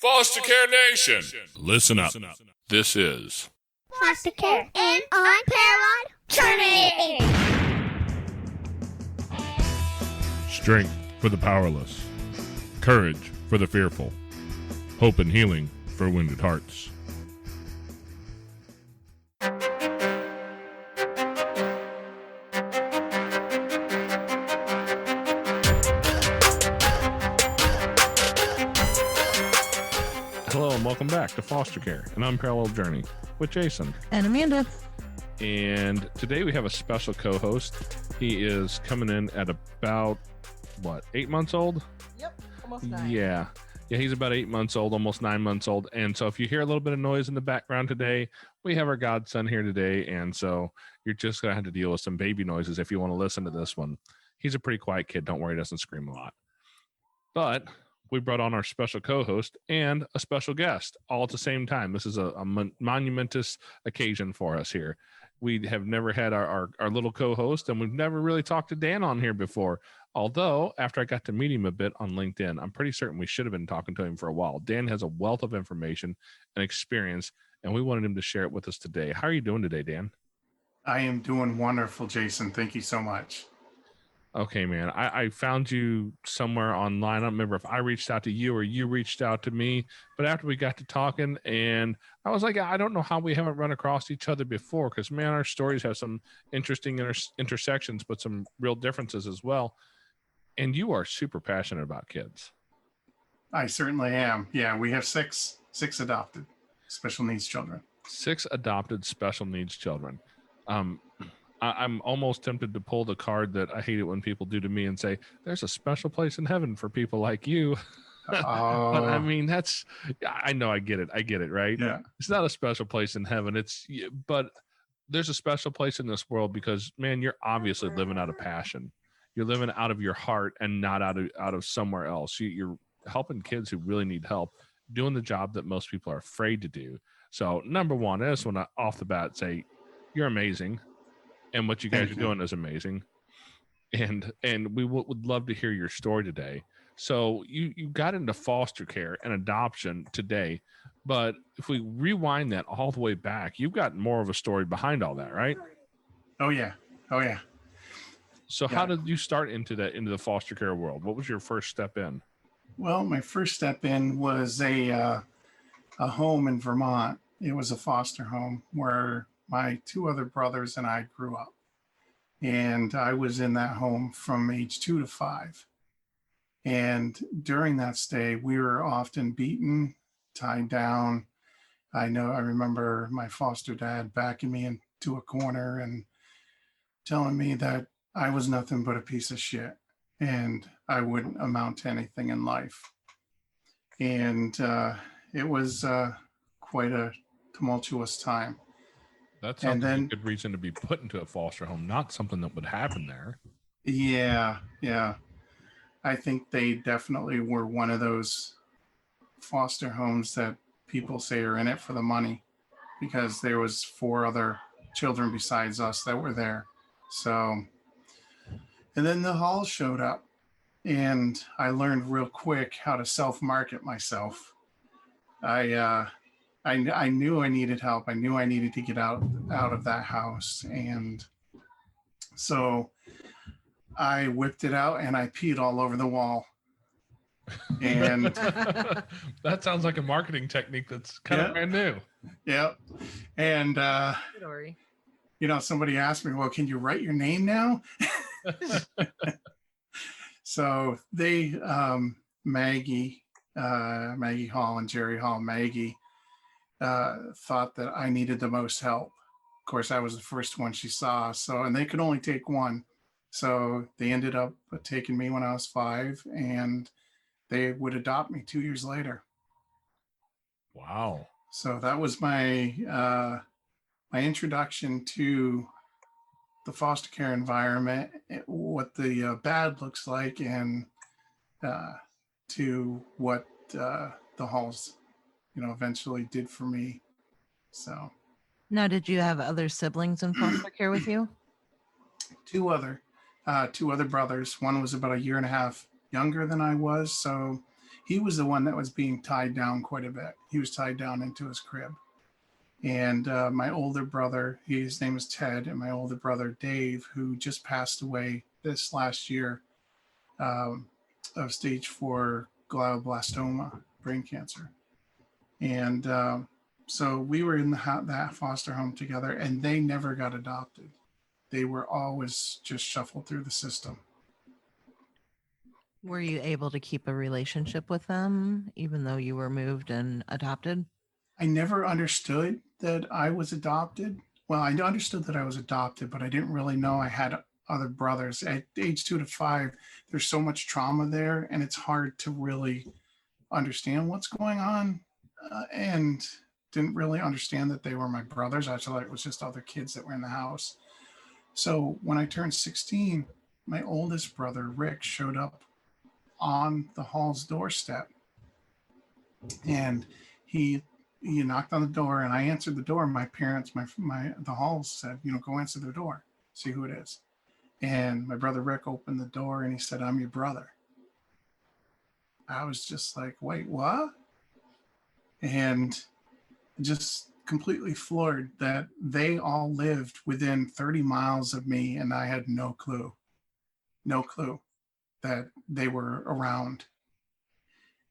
Foster Care Nation, listen up. This is Foster Care and Unparalleled Journey. strength for the powerless, courage for the fearful, hope and healing for wounded hearts. Hello and welcome back to Foster Care, an Unparalleled Journey with Jason. And Amanda. And today we have a special co-host. He is coming in at about, 8 months old? Yep, almost 9. Yeah, he's about 8 months old, almost 9 months old. And so if you hear a little bit of noise in the background today, we have our godson here today. And so you're just going to have to deal with some baby noises if you want to listen to this one. He's a pretty quiet kid. Don't worry, he doesn't scream a lot. But we brought on our special co-host and a special guest all at the same time. This is a monumentous occasion for us here. We have never had our little co-host, and we've never really talked to Dan on here before. Although, after I got to meet him a bit on LinkedIn, I'm pretty certain we should have been talking to him for a while. Dan has a wealth of information and experience, and we wanted him to share it with us today. How are you doing today, Dan? I am doing wonderful, Jason. Thank you so much. Okay, man. I found you somewhere online. I don't remember if I reached out to you or you reached out to me, but after we got to talking, and I was like, I don't know how we haven't run across each other before, because, man, our stories have some interesting intersections, but some real differences as well. And you are super passionate about kids. I certainly am. Yeah, we have six adopted special needs children. 6 adopted special needs children. I'm almost tempted to pull the card that I hate it when people do to me and say, there's a special place in heaven for people like you. But I mean, I know I get it, right? Yeah. It's not a special place in heaven. But there's a special place in this world because, man, you're obviously living out of passion. You're living out of your heart and not out of somewhere else. You're helping kids who really need help, doing the job that most people are afraid to do. So number one, I just want to off the bat say, you're amazing. And what you guys are doing is amazing. And we would love to hear your story today. So you got into foster care and adoption today, but if we rewind that all the way back, you've got more of a story behind all that, right? Oh yeah. So how did you start into the foster care world? What was your first step in? Well, my first step in was a home in Vermont. It was a foster home where my 2 other brothers and I grew up. And I was in that home from age 2 to 5. And during that stay, we were often beaten, tied down. I remember my foster dad backing me into a corner and telling me that I was nothing but a piece of shit and I wouldn't amount to anything in life. And it was quite a tumultuous time. That sounds like a good reason to be put into a foster home, not something that would happen there. Yeah. I think they definitely were one of those foster homes that people say are in it for the money, because there was 4 other children besides us that were there. So, and then the hall showed up, and I learned real quick how to self-market myself. I knew I needed help. I knew I needed to get out of that house. And so I whipped it out and I peed all over the wall. And that sounds like a marketing technique that's kind of brand new. Yeah. And, somebody asked me, well, can you write your name now? So they, Maggie Hall and Jerry Hall, Maggie, thought that I needed the most help. Of course, I was the first one she saw. So, and they could only take one. So they ended up taking me when I was 5, and they would adopt me 2 years later. Wow. So that was my introduction to the foster care environment, what the bad looks like, and to what the halls eventually did for me. So now, did you have other siblings in foster care with you? 2 other brothers. One was about a year and a half younger than I was. So he was the one that was being tied down quite a bit. He was tied down into his crib. And my older brother, his name is Ted, and my older brother, Dave, who just passed away this last year of stage 4 glioblastoma, brain cancer. And so we were in that foster home together, and they never got adopted. They were always just shuffled through the system. Were you able to keep a relationship with them even though you were moved and adopted? I never understood that I was adopted. Well, I understood that I was adopted, but I didn't really know I had other brothers. At age 2 to 5, there's so much trauma there, and it's hard to really understand what's going on. And didn't really understand that they were my brothers. I thought it was just other kids that were in the house. So when I turned 16, my oldest brother, Rick, showed up on the hall's doorstep. And he knocked on the door, and I answered the door. My parents, the halls said, go answer the door, see who it is. And my brother Rick opened the door, and he said, "I'm your brother." I was just like, wait, what? And just completely floored that they all lived within 30 miles of me, and I had no clue that they were around.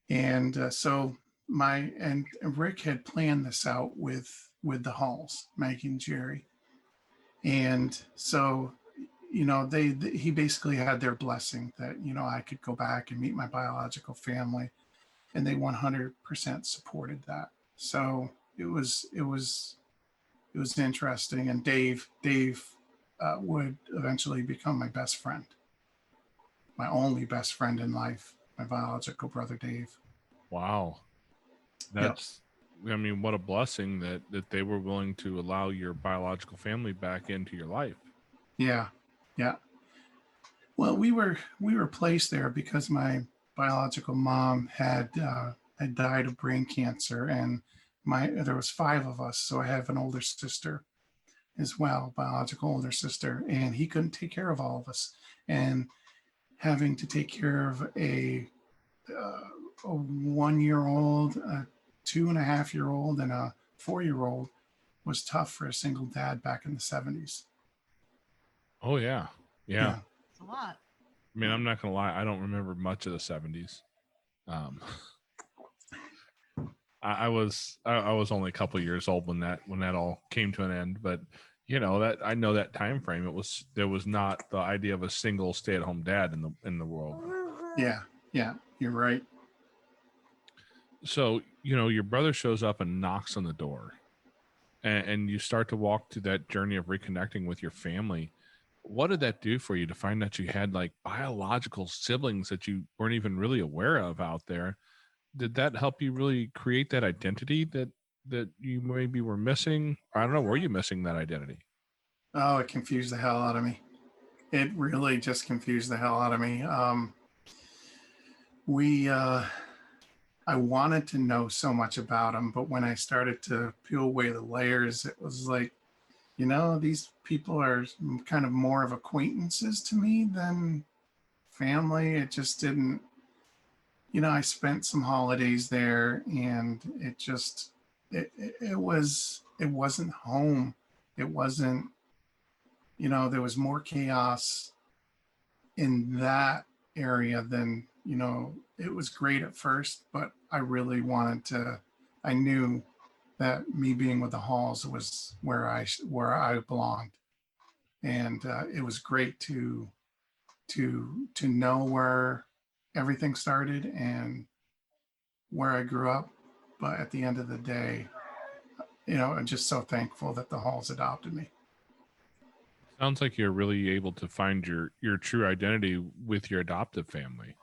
And so Rick had planned this out with the Halls, Maggie and Jerry. And so, he basically had their blessing that, I could go back and meet my biological family, and they 100% supported that. So it was interesting. And Dave would eventually become my best friend, my only best friend in life, my biological brother, Dave. Wow. That's, yep. I mean, what a blessing that they were willing to allow your biological family back into your life. Yeah. Yeah. Well, we were placed there because my biological mom had died of brain cancer, and there was 5 of us. So I have an older sister as well, biological older sister, and he couldn't take care of all of us. And having to take care of a 1-year-old, a 2.5-year-old, and a 4-year-old was tough for a single dad back in the 70s. Oh, yeah. Yeah. It's a lot. I mean, I'm not going to lie. I don't remember much of the 70s. I was only a couple of years old when that all came to an end, but that I know that time frame. There was not the idea of a single stay-at-home dad in the world. Yeah, you're right. So your brother shows up and knocks on the door, and you start to walk through that journey of reconnecting with your family. What did that do for you to find that you had like biological siblings that you weren't even really aware of out there? Did that help you really create that identity that you maybe were missing? I don't know. Were you missing that identity? Oh, it confused the hell out of me. It really just confused the hell out of me. I wanted to know so much about him, but when I started to peel away the layers, it was like, these people are kind of more of acquaintances to me than family. It just didn't, I spent some holidays there, and it wasn't home. It wasn't, there was more chaos in that area than, it was great at first, but I really I knew that me being with the Halls was where I belonged. And it was great to know where everything started and where I grew up. But at the end of the day, I'm just so thankful that the Halls adopted me. Sounds like you're really able to find your true identity with your adoptive family.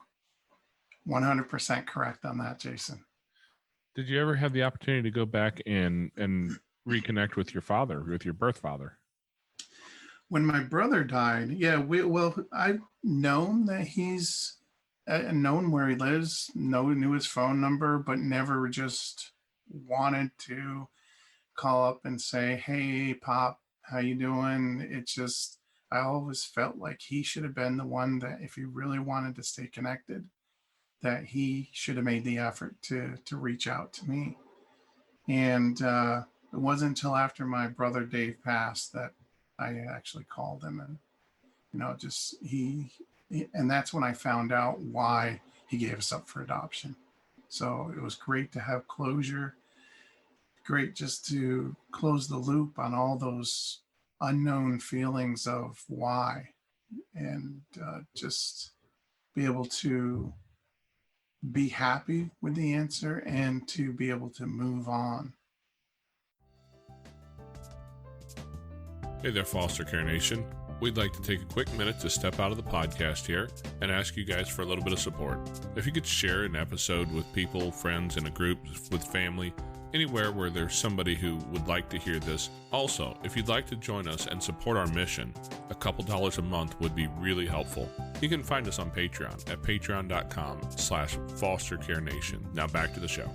100% correct on that, Jason. Did you ever have the opportunity to go back and reconnect with your father, with your birth father? When my brother died, yeah, I've known that he's known where he lives, knew his phone number, but never just wanted to call up and say, "Hey, Pop, how you doing?" It just, I always felt like he should have been the one that, if he really wanted to stay connected, that he should have made the effort to reach out to me. And it wasn't until after my brother Dave passed that I actually called him, and just and that's when I found out why he gave us up for adoption. So it was great to have closure, great just to close the loop on all those unknown feelings of why, and just be able to be happy with the answer and to be able to move on. Hey there, Foster Care Nation. We'd like to take a quick minute to step out of the podcast here and ask you guys for a little bit of support. If you could share an episode with people, friends, in a group, with family, anywhere where there's somebody who would like to hear this. Also, if you'd like to join us and support our mission, a couple dollars a month would be really helpful. You can find us on Patreon at patreon.com/fostercarenation. Now back to the show.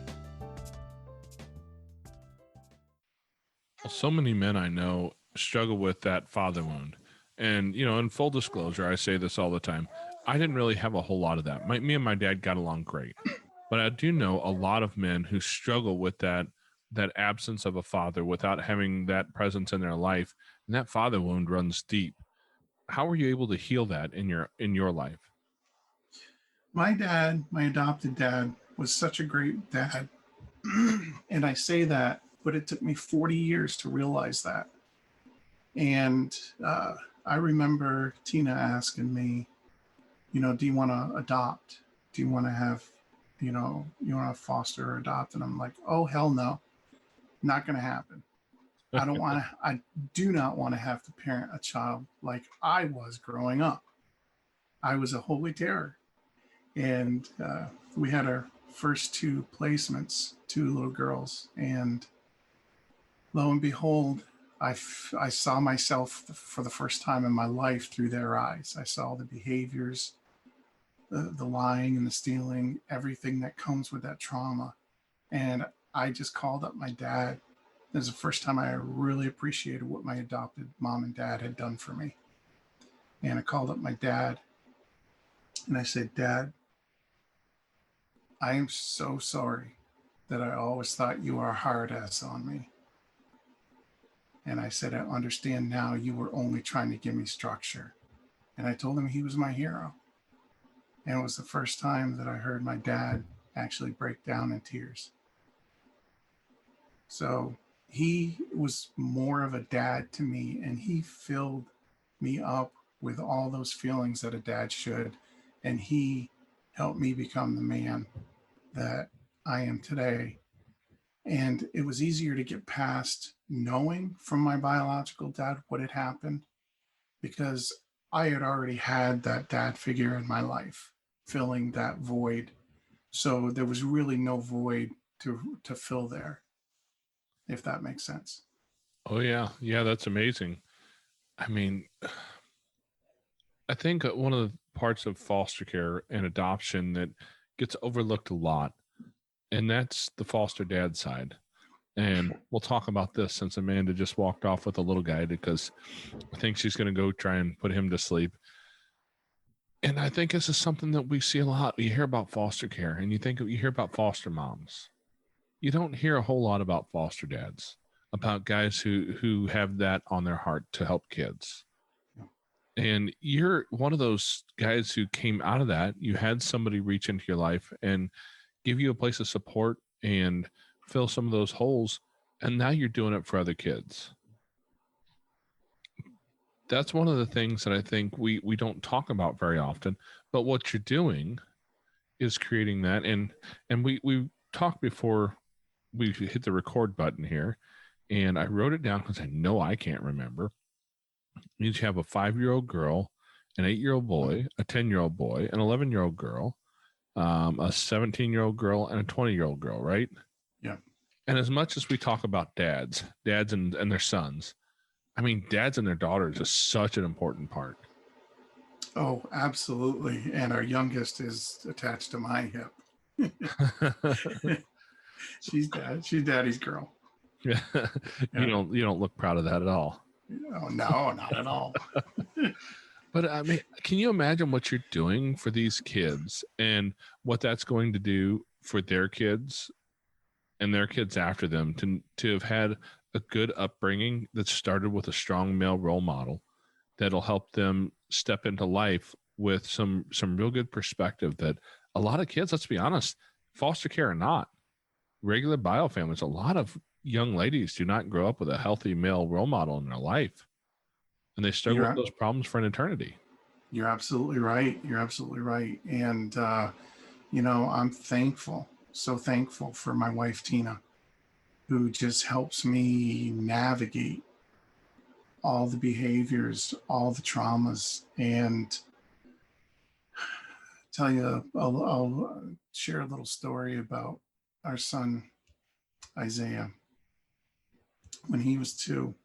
So many men I know struggle with that father wound. And, in full disclosure, I say this all the time. I didn't really have a whole lot of that. Me and my dad got along great. But I do know a lot of men who struggle with that absence of a father without having that presence in their life. And that father wound runs deep. How were you able to heal that in your life? My dad, my adopted dad, was such a great dad. And I say that, but it took me 40 years to realize that. And I remember Tina asking me, do you want to adopt? Do you want to have, you want to foster or adopt? And I'm like, oh, hell no, not going to happen. I do not want to have to parent a child like I was growing up. I was a holy terror. And we had our first two placements, two little girls. And lo and behold, I saw myself for the first time in my life through their eyes. I saw the behaviors, the lying and the stealing, everything that comes with that trauma. And I just called up my dad. It was the first time I really appreciated what my adopted mom and dad had done for me. And I called up my dad and I said, Dad, I am so sorry that I always thought you were a hard ass on me. And I said, I understand now you were only trying to give me structure. And I told him he was my hero. And it was the first time that I heard my dad actually break down in tears. So he was more of a dad to me, and he filled me up with all those feelings that a dad should. And he helped me become the man that I am today. And it was easier to get past knowing from my biological dad what had happened, because I had already had that dad figure in my life, filling that void. So there was really no void to fill there, if that makes sense. Oh, yeah. Yeah, that's amazing. I mean, I think one of the parts of foster care and adoption that gets overlooked a lot, and that's the foster dad side. And we'll talk about this since Amanda just walked off with a little guy because I think she's going to go try and put him to sleep. And I think this is something that we see a lot. You hear about foster care and you hear about foster moms. You don't hear a whole lot about foster dads, about guys who have that on their heart to help kids. And you're one of those guys who came out of that. You had somebody reach into your life and give you a place of support and fill some of those holes, and now you're doing it for other kids. That's one of the things that I think we don't talk about very often, but what you're doing is creating that. And we talked before we hit the record button here, and I wrote it down because I know I can't remember. You have a 5-year-old girl, an 8-year-old boy, a 10-year-old boy, an 11-year-old girl, a 17-year-old girl, and a 20-year-old girl, right? Yeah. And as much as we talk about dads and their sons, I mean, dads and their daughters is such an important part. Oh, absolutely. And our youngest is attached to my hip. She's daddy's girl. Yeah. You don't look proud of that at all. Oh, no, not at all. But I mean, can you imagine what you're doing for these kids and what that's going to do for their kids and their kids after them to have had a good upbringing that started with a strong male role model that'll help them step into life with some real good perspective that a lot of kids, let's be honest, foster care or not, regular bio families, a lot of young ladies do not grow up with a healthy male role model in their life. And they struggle You're with those problems for an eternity. you're absolutely right. You're absolutely right. And I'm thankful, so thankful for my wife Tina, who just helps me navigate all the behaviors, all the traumas, and tell you, I'll share a little story about our son Isaiah. When he was 2,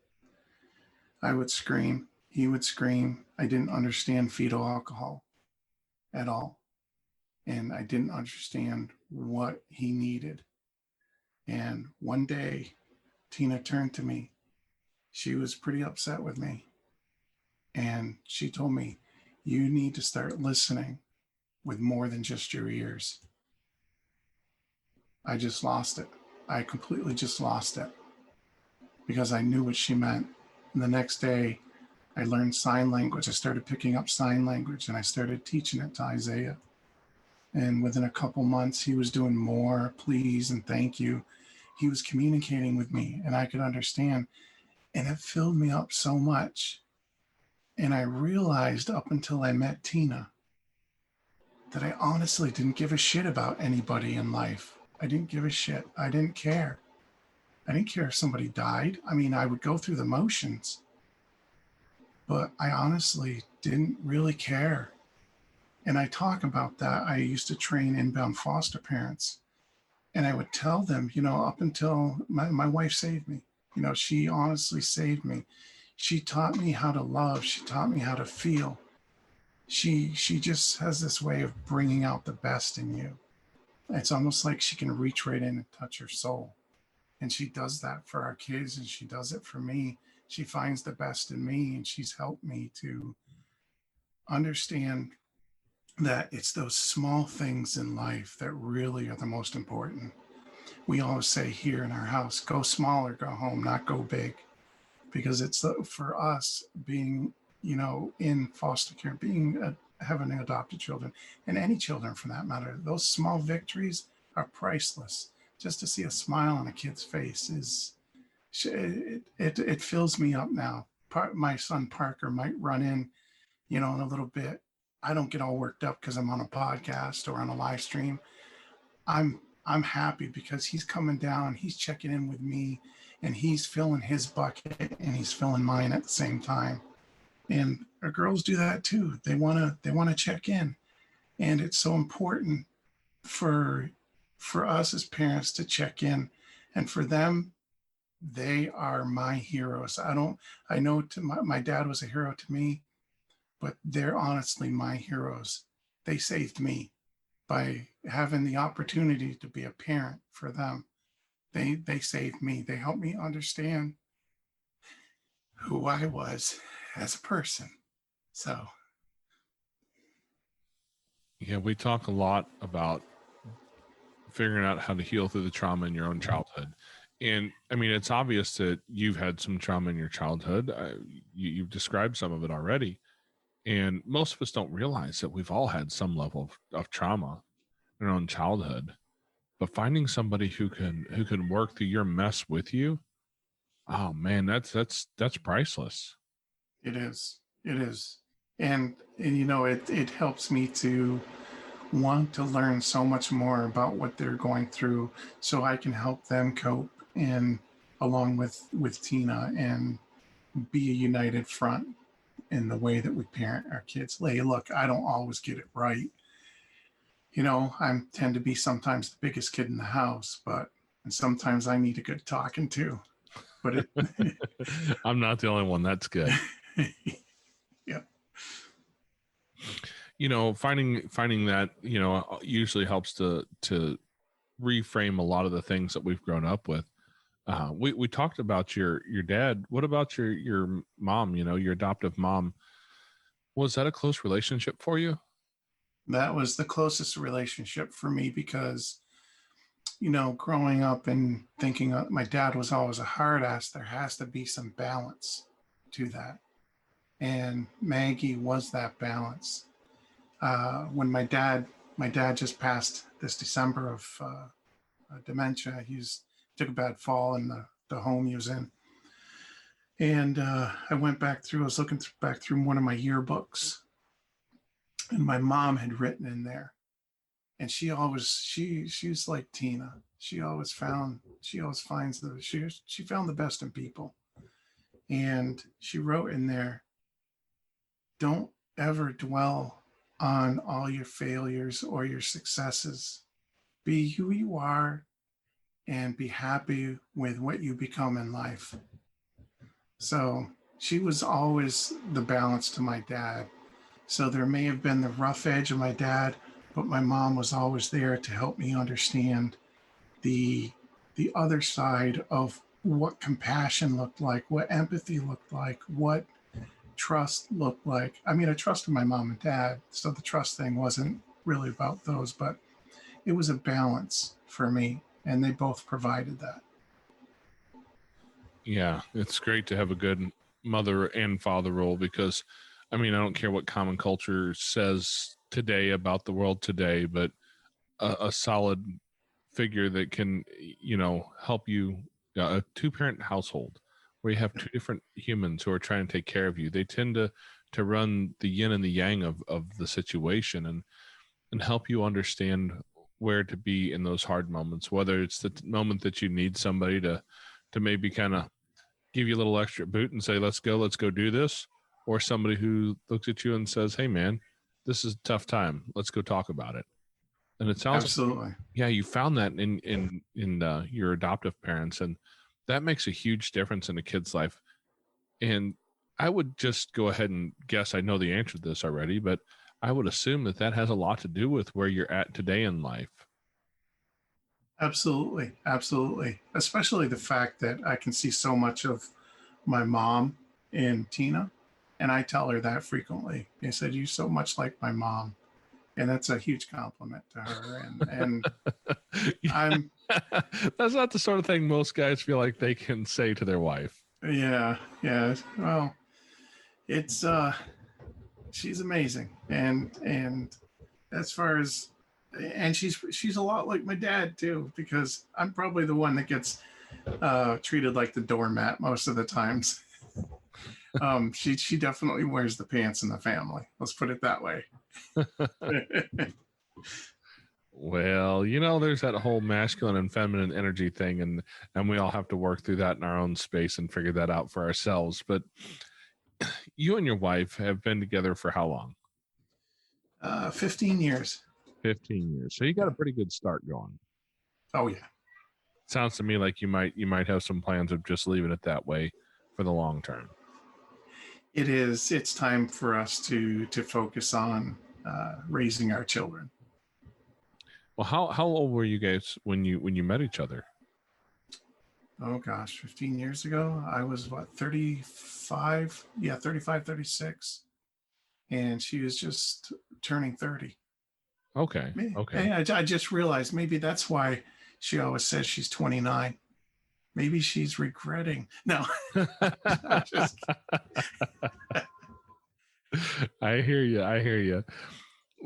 I would scream, he would scream. I didn't understand fetal alcohol at all, and I didn't understand what he needed. And one day, Tina turned to me. She was pretty upset with me, and she told me, "You need to start listening with more than just your ears." I just lost it. I completely just lost it because I knew what she meant. And the next day, I learned sign language. I started picking up sign language and I started teaching it to Isaiah. And within a couple months, he was doing more please and thank you. He was communicating with me and I could understand. And it filled me up so much. And I realized up until I met Tina that I honestly didn't give a shit about anybody in life. I didn't give a shit. I didn't care. I didn't care if somebody died. I mean, I would go through the motions, but I honestly didn't really care. And I talk about that. I used to train inbound foster parents, and I would tell them, up until my wife saved me, she honestly saved me. She taught me how to love. She taught me how to feel. She just has this way of bringing out the best in you. It's almost like she can reach right in and touch your soul. And she does that for our kids, and she does it for me. She finds the best in me, and she's helped me to understand that it's those small things in life that really are the most important. We always say here in our house, go small or go home, not go big. Because it's for us being, in foster care, having adopted children, and any children for that matter, those small victories are priceless. Just to see a smile on a kid's face it fills me up now. My son Parker might run in a little bit. I don't get all worked up because I'm on a podcast or on a live stream. I'm happy because he's coming down, he's checking in with me, and he's filling his bucket and he's filling mine at the same time. And our girls do that too. They wanna check in, and it's so important for us as parents to check in, and for them, they are my heroes. I know my dad was a hero to me, but they're honestly my heroes. They saved me by having the opportunity to be a parent for them. They saved me. They helped me understand who I was as a person. So Yeah, we talk a lot about figuring out how to heal through the trauma in your own childhood. And I mean, it's obvious that you've had some trauma in your childhood. You've described some of it already. And most of us don't realize that we've all had some level of trauma in our own childhood. But finding somebody who can work through your mess with you, oh man, that's priceless. it is. It is. And it helps me to want to learn so much more about what they're going through so I can help them cope, and along with Tina, and be a united front in the way that we parent our kids. Look, I don't always get it right. I tend to be sometimes the biggest kid in the house, and sometimes I need a good talking to. But I'm not the only one. That's good. Yeah. Finding that, usually helps to reframe a lot of the things that we've grown up with. We talked about your dad. What about your mom, your adoptive mom? Was that a close relationship for you? That was the closest relationship for me because, growing up and thinking my dad was always a hard ass, there has to be some balance to that. And Maggie was that balance. When my dad just passed this December of dementia. Took a bad fall in the home he was in. And I went back through, I was looking back through one of my yearbooks, and my mom had written in there. And she's like Tina. She found the best in people. And she wrote in there, don't ever dwell on all your failures or your successes. Be who you are and be happy with what you become in life. So she was always the balance to my dad. So there may have been the rough edge of my dad, but my mom was always there to help me understand the other side of what compassion looked like, what empathy looked like, what trust looked like. I mean, I trusted my mom and dad, so the trust thing wasn't really about those, but it was a balance for me, and they both provided that. Yeah, it's great to have a good mother and father role because, I mean, I don't care what common culture says today about the world today, but a solid figure that can, help you, a two-parent household where you have two different humans who are trying to take care of you. They tend to run the yin and the yang of the situation and help you understand where to be in those hard moments, whether it's the moment that you need somebody to maybe kind of give you a little extra boot and say, let's go do this, or somebody who looks at you and says, hey man, this is a tough time. Let's go talk about it. And it sounds absolutely. Yeah, you found that in your adoptive parents, and that makes a huge difference in a kid's life. And I would just go ahead and guess, I know the answer to this already, but I would assume that has a lot to do with where you're at today in life. Absolutely. Absolutely. Especially the fact that I can see so much of my mom in Tina. And I tell her that frequently. I said, you're so much like my mom. And that's a huge compliment to her. And I'm that's not the sort of thing most guys feel like they can say to their wife. Yeah. Well, it's she's amazing. And as far as she's a lot like my dad too, because I'm probably the one that gets treated like the doormat most of the times. She definitely wears the pants in the family. Let's put it that way. Well, there's that whole masculine and feminine energy thing, and we all have to work through that in our own space and figure that out for ourselves. But you and your wife have been together for how long? 15 years. 15 years. So you got a pretty good start going. Oh yeah. Sounds to me like you might have some plans of just leaving it that way for the long term. It is. It's time for us to focus on raising our children. Well, how old were you guys when you met each other? Oh gosh, 15 years ago, I was 35? Yeah, 35, 36. And she was just turning 30. Okay. Okay. I just realized maybe that's why she always says she's 29. Maybe she's regretting. No. I hear you.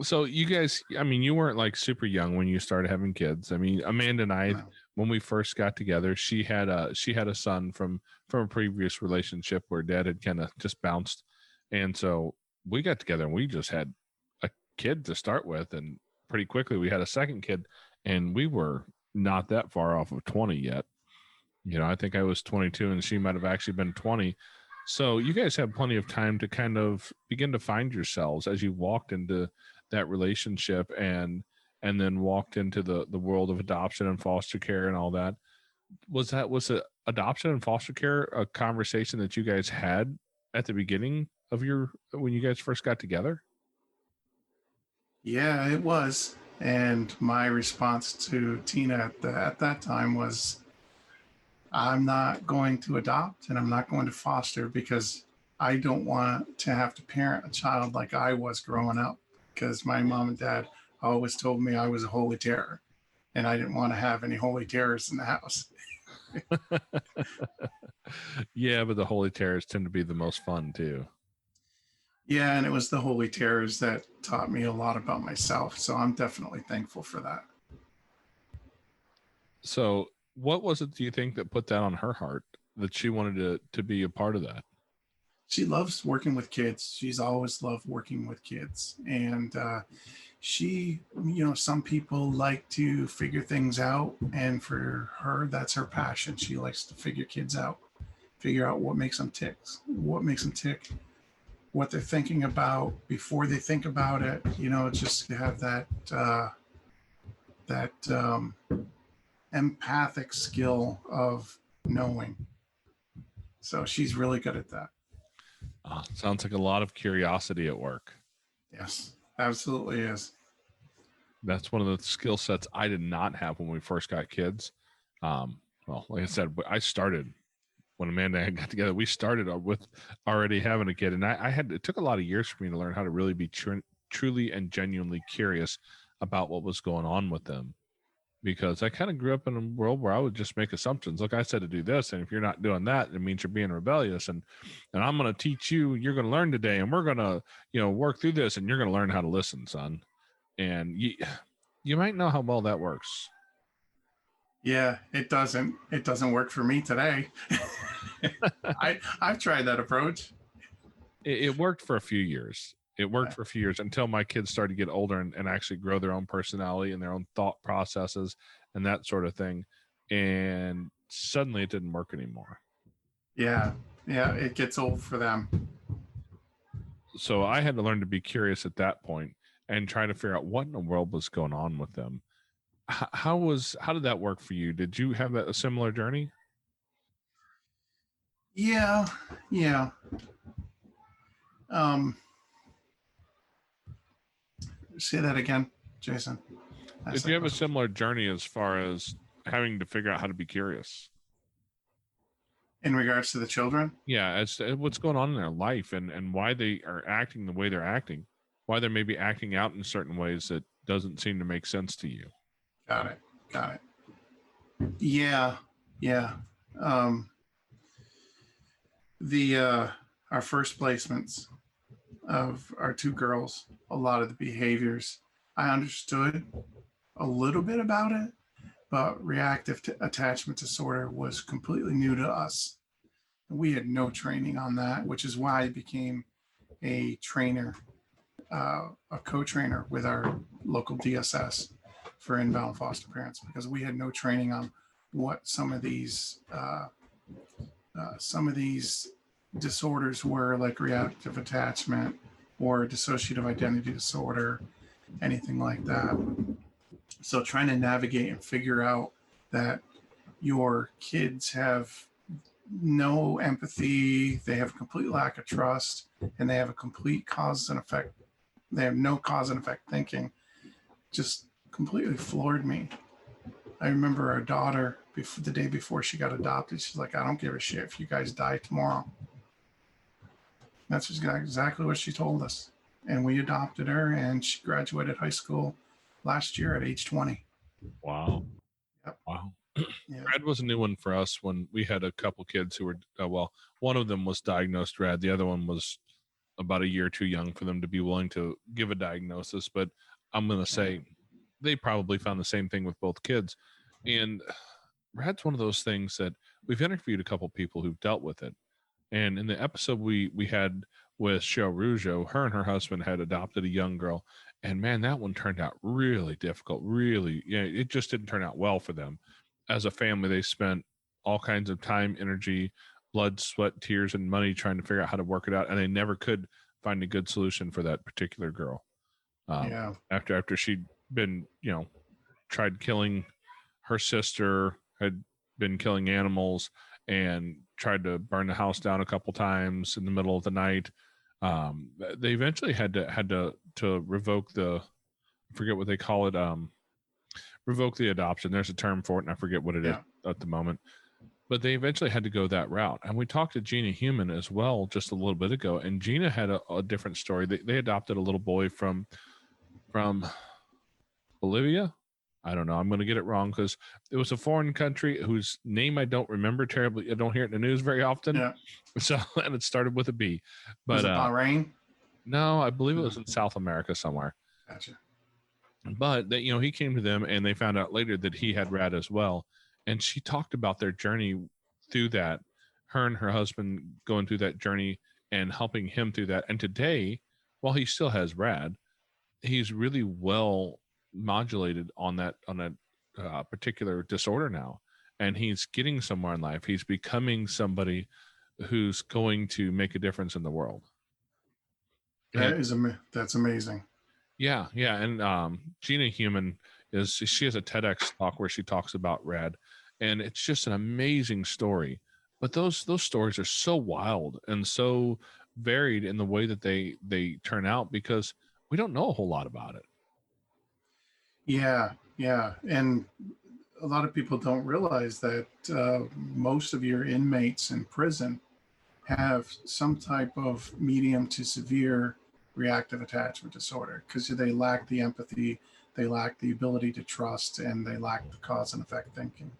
So you guys, I mean, you weren't like super young when you started having kids. I mean, Amanda and I, when we first got together, she had a son from a previous relationship where dad had kind of just bounced. And so we got together and we just had a kid to start with. And pretty quickly we had a second kid, and we were not that far off of 20 yet. I think I was 22 and she might have actually been 20. So you guys had plenty of time to kind of begin to find yourselves as you walked into that relationship and then walked into the world of adoption and foster care and all that. Was it adoption and foster care a conversation that you guys had at the beginning of when you guys first got together? Yeah, it was. And my response to Tina at that time was, I'm not going to adopt and I'm not going to foster because I don't want to have to parent a child like I was growing up, because my mom and dad always told me I was a holy terror, and I didn't want to have any holy terrors in the house. Yeah, but the holy terrors tend to be the most fun too. Yeah, and it was the holy terrors that taught me a lot about myself. So I'm definitely thankful for that. So, what was it, do you think, that put that on her heart, that she wanted to be a part of that? She loves working with kids. She's always loved working with kids. And she, some people like to figure things out. And for her, that's her passion. She likes to figure kids out, figure out what makes them tick, what they're thinking about before they think about it. Just to have that empathic skill of knowing. So she's really good at that. Sounds like a lot of curiosity at work. Yes, absolutely is. That's one of the skill sets I did not have when we first got kids. Well, like I said, I started when Amanda and I got together. We started with already having a kid, and it took a lot of years for me to learn how to really be truly and genuinely curious about what was going on with them, because I kind of grew up in a world where I would just make assumptions. Look, I said to do this, and if you're not doing that, it means you're being rebellious, and I'm going to teach you. You're going to learn today, and we're going to work through this, and you're going to learn how to listen, son. And you might know how well that works. Yeah, it doesn't work for me today. I've tried that approach. It worked for a few years. It worked for a few years until my kids started to get older and actually grow their own personality and their own thought processes and that sort of thing. And suddenly it didn't work anymore. Yeah, it gets old for them. So I had to learn to be curious at that point and try to figure out what in the world was going on with them. How did that work for you? Did you have a similar journey? Yeah. Say that again, Jason. Did you have a similar journey as far as having to figure out how to be curious in regards to the children? Yeah, as to what's going on in their life and why they are acting the way they're acting, why they're maybe acting out in certain ways that doesn't seem to make sense to you. Got it. Yeah. Our first placements of our two girls, a lot of the behaviors, I understood a little bit about it, but reactive attachment disorder was completely new to us. We had no training on that, which is why I became a trainer, a co-trainer with our local DSS for inbound foster parents, because we had no training on what some of these disorders were, like reactive attachment or dissociative identity disorder, anything like that. So trying to navigate and figure out that your kids have no empathy, they have a complete lack of trust, and they have a complete cause and effect. They have no cause and effect thinking. Just completely floored me. I remember our daughter, the day before she got adopted, she's like, I don't give a shit if you guys die tomorrow. That's exactly what she told us. And we adopted her, and she graduated high school last year at age 20. Wow. Yep. Wow. Yeah. Red was a new one for us when we had a couple kids who were, one of them was diagnosed red. The other one was about a year too young for them to be willing to give a diagnosis. But I'm going to say they probably found the same thing with both kids. And Red's one of those things that we've interviewed a couple people who've dealt with it. And in the episode we had with Cheryl Rougeau, her and her husband had adopted a young girl. And man, that one turned out really difficult. Really, it just didn't turn out well for them. As a family, they spent all kinds of time, energy, blood, sweat, tears, and money trying to figure out how to work it out. And they never could find a good solution for that particular girl. After she'd been, tried killing her sister, had been killing animals, and tried to burn the house down a couple times in the middle of the night. They eventually had to revoke I forget what they call it, revoke the adoption. There's a term for it, and I forget what it is at the moment. but they eventually had to go that route. And we talked to Gina Human as well just a little bit ago, and Gina had a different story. They adopted a little boy from Bolivia. I don't know. I'm going to get it wrong because it was a foreign country whose name I don't remember terribly. I don't hear it in the news very often. Yeah. So, and it started with a B. Was But it Bahrain? no, I believe it was in South America somewhere. Gotcha. But that, you know, he came to them and they found out later that he had rad as well. And she talked about their journey through that, her and her husband going through that journey and helping him through that. And today, while he still has rad, he's really well modulated on that particular disorder now, and he's getting somewhere in life. He's becoming somebody who's going to make a difference in the world. That's amazing. Yeah, and Gina Human she has a TEDx talk where she talks about rad, and it's just an amazing story. But those stories are so wild and so varied in the way that they turn out because we don't know a whole lot about it. Yeah. And a lot of people don't realize that most of your inmates in prison have some type of medium to severe reactive attachment disorder because they lack the empathy, they lack the ability to trust, and they lack the cause and effect thinking.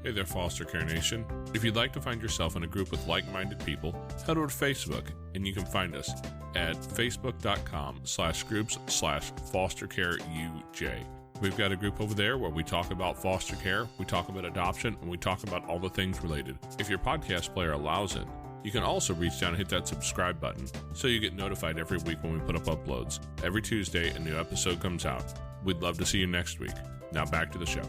Hey there, Foster Care Nation. If you'd like to find yourself in a group with like-minded people, head over to Facebook, and you can find us at facebook.com/groups/fostercareuj. We've got a group over there where we talk about foster care, we talk about adoption, and we talk about all the things related. If your podcast player allows it, you can also reach down and hit that subscribe button so you get notified every week when we put up uploads. Every Tuesday, a new episode comes out. We'd love to see you next week. Now back to the show.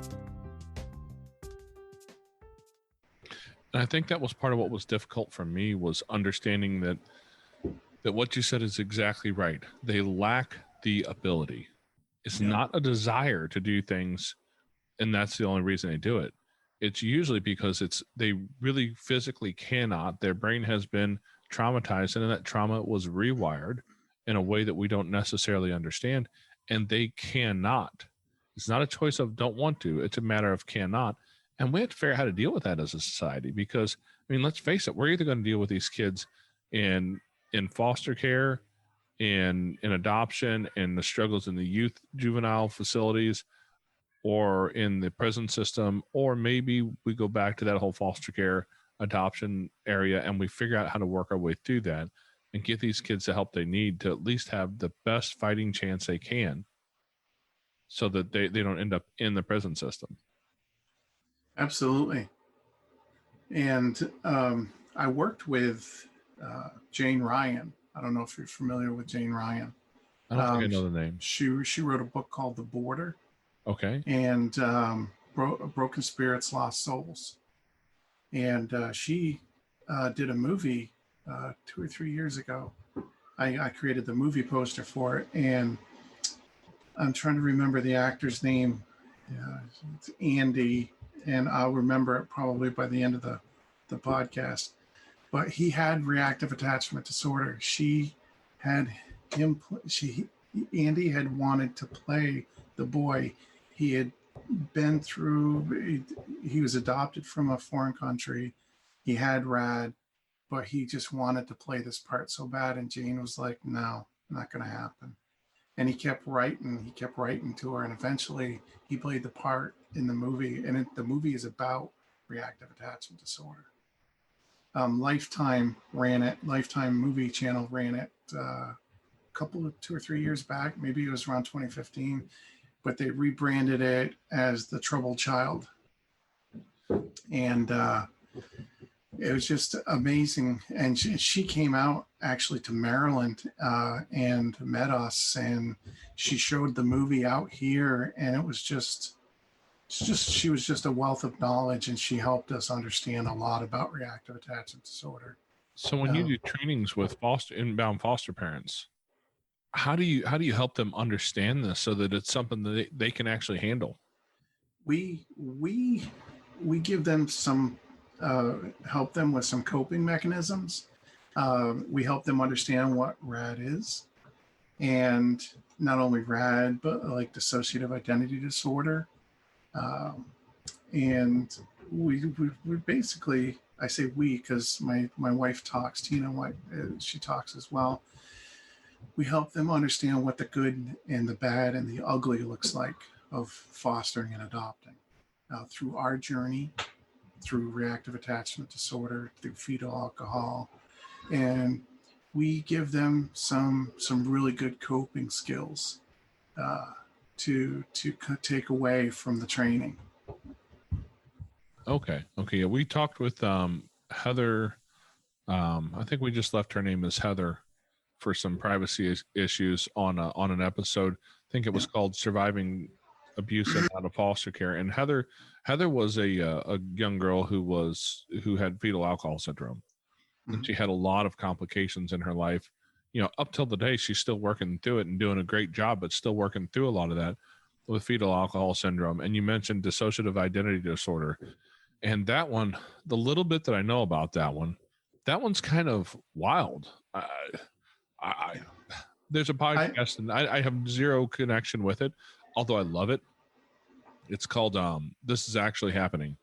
And I think that was part of what was difficult for me was understanding that what you said is exactly right. They lack the ability. It's not a desire to do things, and that's the only reason they do it. It's usually because they really physically cannot. Their brain has been traumatized, and that trauma was rewired in a way that we don't necessarily understand, and they cannot. It's not a choice of don't want to. It's a matter of cannot. And we have to figure out how to deal with that as a society because, I mean, let's face it, we're either going to deal with these kids in foster care, in adoption, and the struggles in the youth juvenile facilities, or in the prison system, or maybe we go back to that whole foster care adoption area and we figure out how to work our way through that and get these kids the help they need to at least have the best fighting chance they can so that they don't end up in the prison system. Absolutely. And I worked with Jane Ryan. I don't know if you're familiar with Jane Ryan. I don't think I know the name. She wrote a book called The Border. Okay. And Broken Spirits, Lost Souls. And she did a movie 2 or 3 years ago. I created the movie poster for it. And I'm trying to remember the actor's name. It's Andy. And I'll remember it probably by the end of the podcast. But he had reactive attachment disorder. She had him. Andy had wanted to play the boy. He had been through. He was adopted from a foreign country. He had rad, but he just wanted to play this part so bad. And Jane was like, "No, not going to happen." And he kept writing. He kept writing to her, and eventually he played the part in the movie. And the movie is about reactive attachment disorder. Lifetime ran it. Lifetime Movie Channel ran it a couple of 2 or 3 years back. Maybe it was around 2015, but they rebranded it as The Troubled Child. And it was just amazing. And she came out actually to Maryland and met us, and she showed the movie out here, and it was she was just a wealth of knowledge, and she helped us understand a lot about reactive attachment disorder. So when you do trainings with inbound foster parents, how do you help them understand this so that it's something that they can actually handle? We give them some help them with some coping mechanisms. We help them understand what RAD is, and not only RAD, but like dissociative identity disorder. And we basically, I say we because my wife talks, Tina, she talks as well. We help them understand what the good and the bad and the ugly looks like of fostering and adopting through our journey, through reactive attachment disorder, through fetal alcohol, and we give them some really good coping skills to take away from the training. Okay. Yeah, we talked with Heather. I think we just left her name as Heather for some privacy issues on an episode. I think it was called "Surviving Abuse and Out of Foster Care." And Heather was a young girl who had fetal alcohol syndrome, and she had a lot of complications in her life. Up till the day, she's still working through it and doing a great job, but still working through a lot of that with fetal alcohol syndrome. And you mentioned dissociative identity disorder, and that one, the little bit that I know about that one's kind of wild. There's a podcast, and I have zero connection with it, although I love it. It's called "This Is Actually Happening,"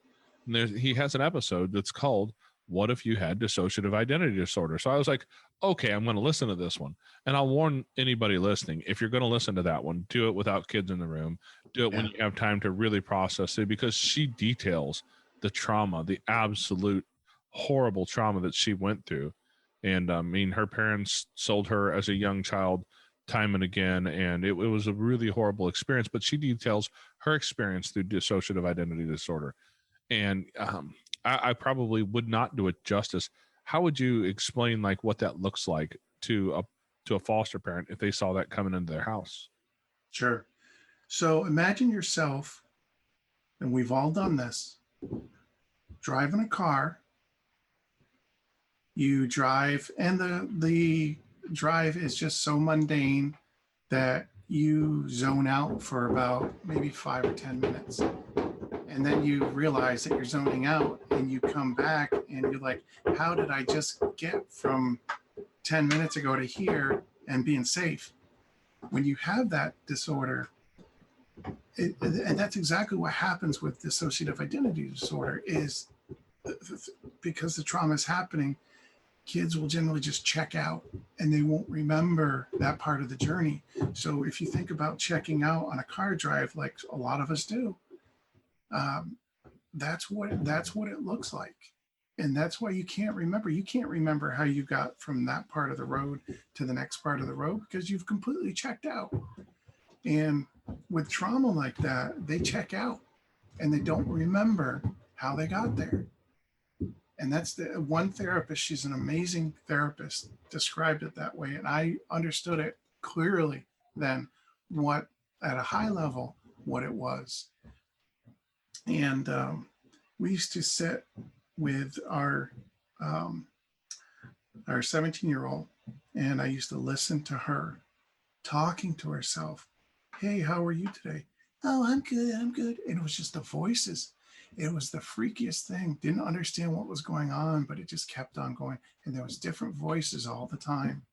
and he has an episode that's called "What If You Had Dissociative Identity Disorder?" So I was like, okay, I'm going to listen to this one, and I'll warn anybody listening: if you're going to listen to that one, do it without kids in the room. Do it when you have time to really process it, because she details the trauma, the absolute horrible trauma that she went through. And I mean, her parents sold her as a young child time and again, and it was a really horrible experience, but she details her experience through dissociative identity disorder. And I probably would not do it justice. How would you explain like what that looks like to a foster parent if they saw that coming into their house? Sure. So imagine yourself, and we've all done this, driving a car. You drive, and the drive is just so mundane that you zone out for about maybe 5 or 10 minutes. And then you realize that you're zoning out, and you come back and you're like, how did I just get from 10 minutes ago to here and being safe? When you have that disorder, and that's exactly what happens with dissociative identity disorder, is because the trauma is happening, kids will generally just check out and they won't remember that part of the journey. So if you think about checking out on a car drive, like a lot of us do, that's what it looks like. And that's why you can't remember. You can't remember how you got from that part of the road to the next part of the road, because you've completely checked out. And with trauma like that, they check out and they don't remember how they got there. And that's the one therapist, she's an amazing therapist, described it that way. And I understood it clearly then, what at a high level, what it was. And we used to sit with our 17-year-old, and I used to listen to her talking to herself. Hey, how are you today? Oh, I'm good. And it was just the voices. It was the freakiest thing. Didn't understand what was going on, but it just kept on going. And there was different voices all the time.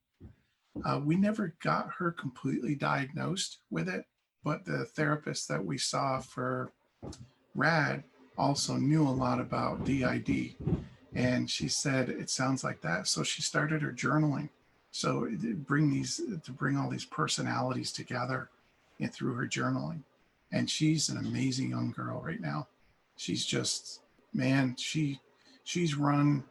We never got her completely diagnosed with it, but the therapist that we saw for RAD also knew a lot about DID. And she said, it sounds like that. So she started her journaling. So to bring all these personalities together and through her journaling. And she's an amazing young girl right now. She's just, man, she's run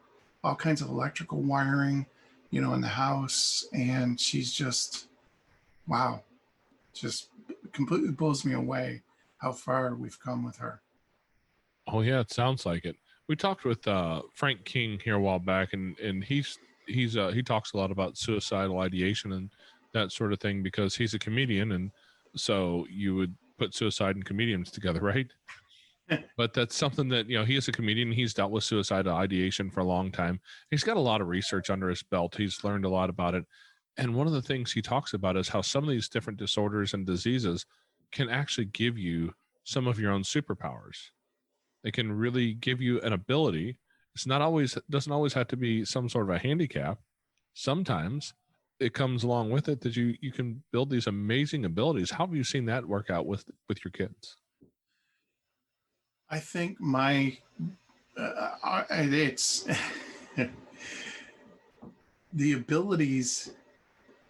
all kinds of electrical wiring, in the house. And she's just, wow, just completely blows me away how far we've come with her. Oh yeah, it sounds like it. We talked with Frank King here a while back, and he talks a lot about suicidal ideation and that sort of thing, because he's a comedian, and so you would put suicide and comedians together, right? But that's something that, he is a comedian. He's dealt with suicidal ideation for a long time. He's got a lot of research under his belt. He's learned a lot about it. And one of the things he talks about is how some of these different disorders and diseases can actually give you some of your own superpowers. They can really give you an ability. Doesn't always have to be some sort of a handicap. Sometimes it comes along with it that you can build these amazing abilities. How have you seen that work out with your kids? I think my it's the abilities.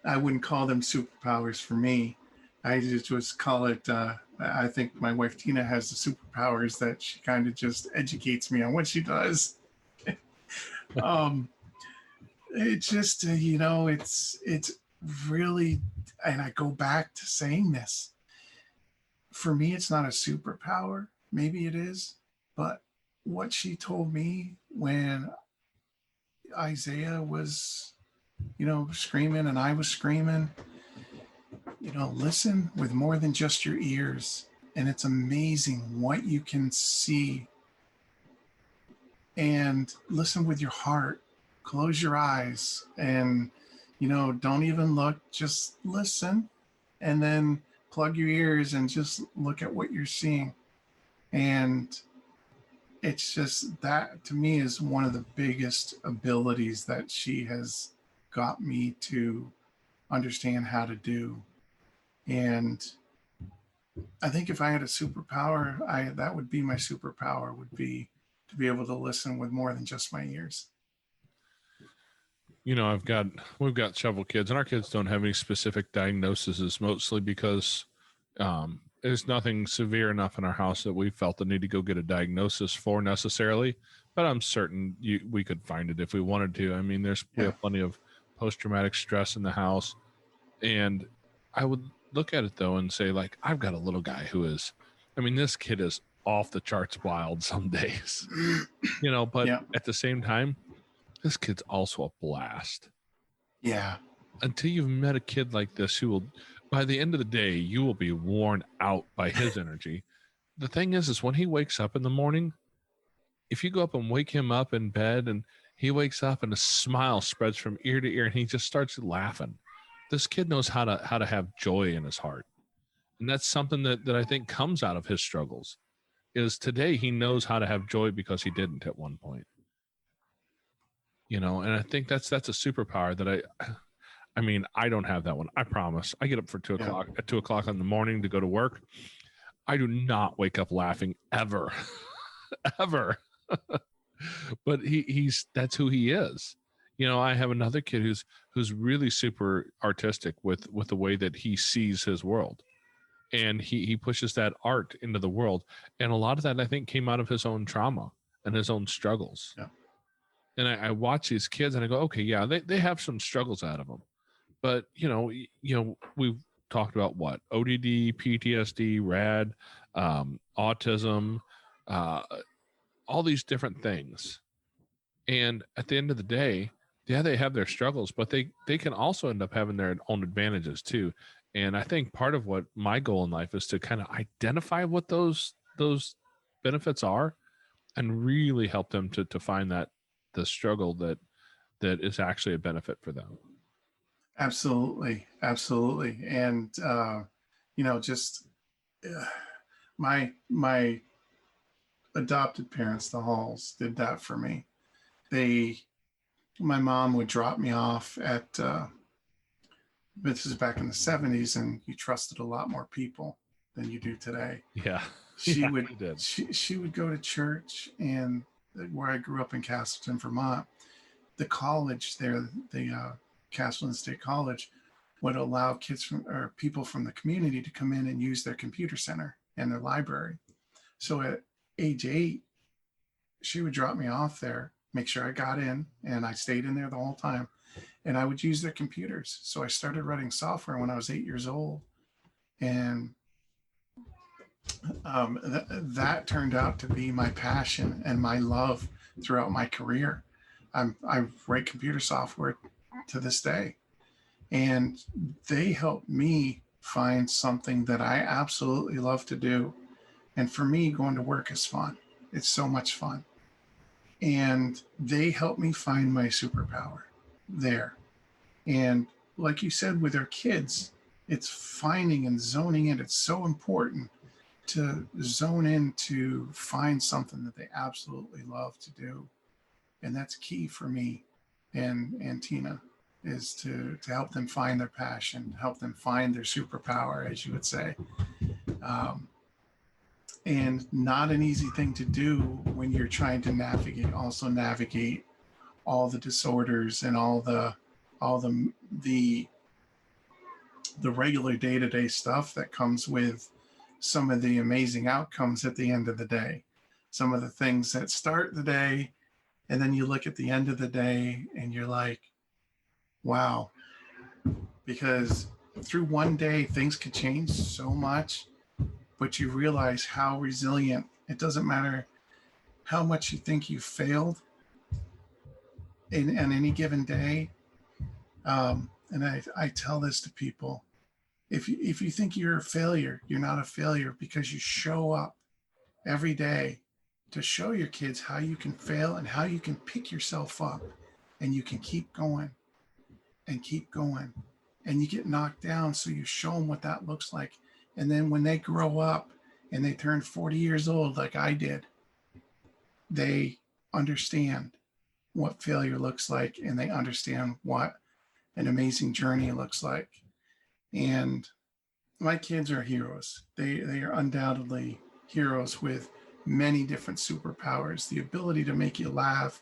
I wouldn't call them superpowers for me. I just call it. I think my wife Tina has the superpowers that she kind of just educates me on what she does. um, it's just it's really, and I go back to saying this. For me, it's not a superpower. Maybe it is, but what she told me when Isaiah was, screaming and I was screaming, listen with more than just your ears. And it's amazing what you can see, and listen with your heart. Close your eyes and, don't even look, just listen, and then plug your ears and just look at what you're seeing. And it's just that, to me, is one of the biggest abilities that she has got me to understand how to do. And I think if I had a superpower, that would be my superpower, would be to be able to listen with more than just my ears. We've got several kids, and our kids don't have any specific diagnoses, mostly because there's nothing severe enough in our house that we felt the need to go get a diagnosis for necessarily. But I'm certain we could find it if we wanted to. I mean, we have plenty of post-traumatic stress in the house, and I would look at it though and say, like, I've got a little guy this kid is off the charts wild some days, but at the same time, this kid's also a blast. Yeah. Until you've met a kid like this who will, by the end of the day, you will be worn out by his energy. The thing is when he wakes up in the morning, if you go up and wake him up in bed and he wakes up and a smile spreads from ear to ear and he just starts laughing. This kid knows how to have joy in his heart. And that's something that I think comes out of his struggles, is today he knows how to have joy because he didn't at one point. And I think that's a superpower that I don't have that one. I promise. I get up for 2 o'clock at 2 o'clock in the morning to go to work. I do not wake up laughing ever, ever. But that's who he is. I have another kid who's really super artistic with the way that he sees his world, and he pushes that art into the world. And a lot of that, I think, came out of his own trauma and his own struggles. Yeah. And I watch these kids and I go, okay, yeah, they have some struggles out of them. But, we've talked about what? ODD, PTSD, RAD, autism, all these different things. And at the end of the day, yeah, they have their struggles, but they can also end up having their own advantages too. And I think part of what my goal in life is to kind of identify what those benefits are and really help them to find the struggle that is actually a benefit for them. Absolutely. And just my adopted parents, the Halls, did that for me. My mom would drop me off at this is back in the 70s, and you trusted a lot more people than you do today. Yeah. She would go to church, and where I grew up in Castleton, Vermont, the college there, the Castleton State College, would allow people from the community to come in and use their computer center and their library. So at age 8, she would drop me off there, make sure I got in, and I stayed in there the whole time. And I would use their computers. So I started writing software when I was 8 years old. And that turned out to be my passion and my love throughout my career. I write computer software to this day. And they helped me find something that I absolutely love to do. And for me, going to work is fun. It's so much fun. And they helped me find my superpower there. And like you said, with our kids, it's finding and zoning in. It's so important to zone in to find something that they absolutely love to do. And that's key for me and Tina, is to help them find their passion, help them find their superpower, as you would say. and not an easy thing to do when you're trying to navigate all the disorders and all the regular day-to-day stuff that comes with some of the amazing outcomes at the end of the day. Some of the things that start the day, and then you look at the end of the day and you're like, wow, because through one day things could change so much, but you realize how resilient. It doesn't matter how much you think you failed on any given day. And I tell this to people: if you think you're a failure, you're not a failure, because you show up every day to show your kids how you can fail and how you can pick yourself up, and you can keep going and keep going, and you get knocked down, so you show them what that looks like. And then when they grow up and they turn 40 years old, like I did, they understand what failure looks like, and they understand what an amazing journey looks like. And my kids are heroes. They are undoubtedly heroes with many different superpowers: the ability to make you laugh,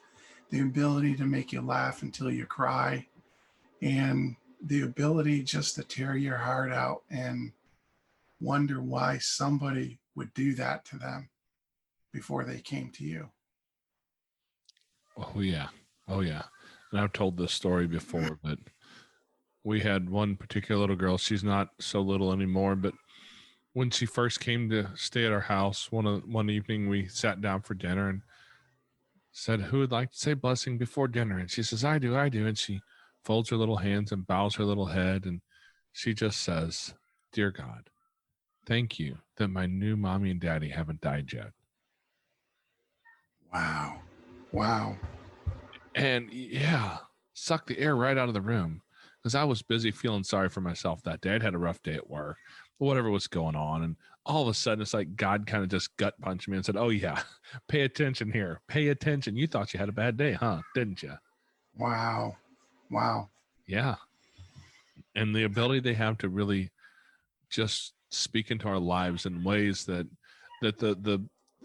the ability to make you laugh until you cry, and the ability just to tear your heart out and wonder why somebody would do that to them before they came to you. Oh yeah. Oh yeah. And I've told this story before, but we had one particular little girl. She's not so little anymore, but when she first came to stay at our house, one evening we sat down for dinner and said, "Who would like to say blessing before dinner?" And she says, I do. And she folds her little hands and bows her little head, and she just says, "Dear God, thank you that my new mommy and daddy haven't died yet." Wow. Wow. And yeah, sucked the air right out of the room, because I was busy feeling sorry for myself that day. I'd had a rough day at work, whatever was going on. And all of a sudden, it's like God kind of just gut punched me and said, "Oh, yeah, pay attention here. Pay attention. You thought you had a bad day, huh? Didn't you?" Wow. Wow. Yeah. And the ability they have to really just speak into our lives in ways that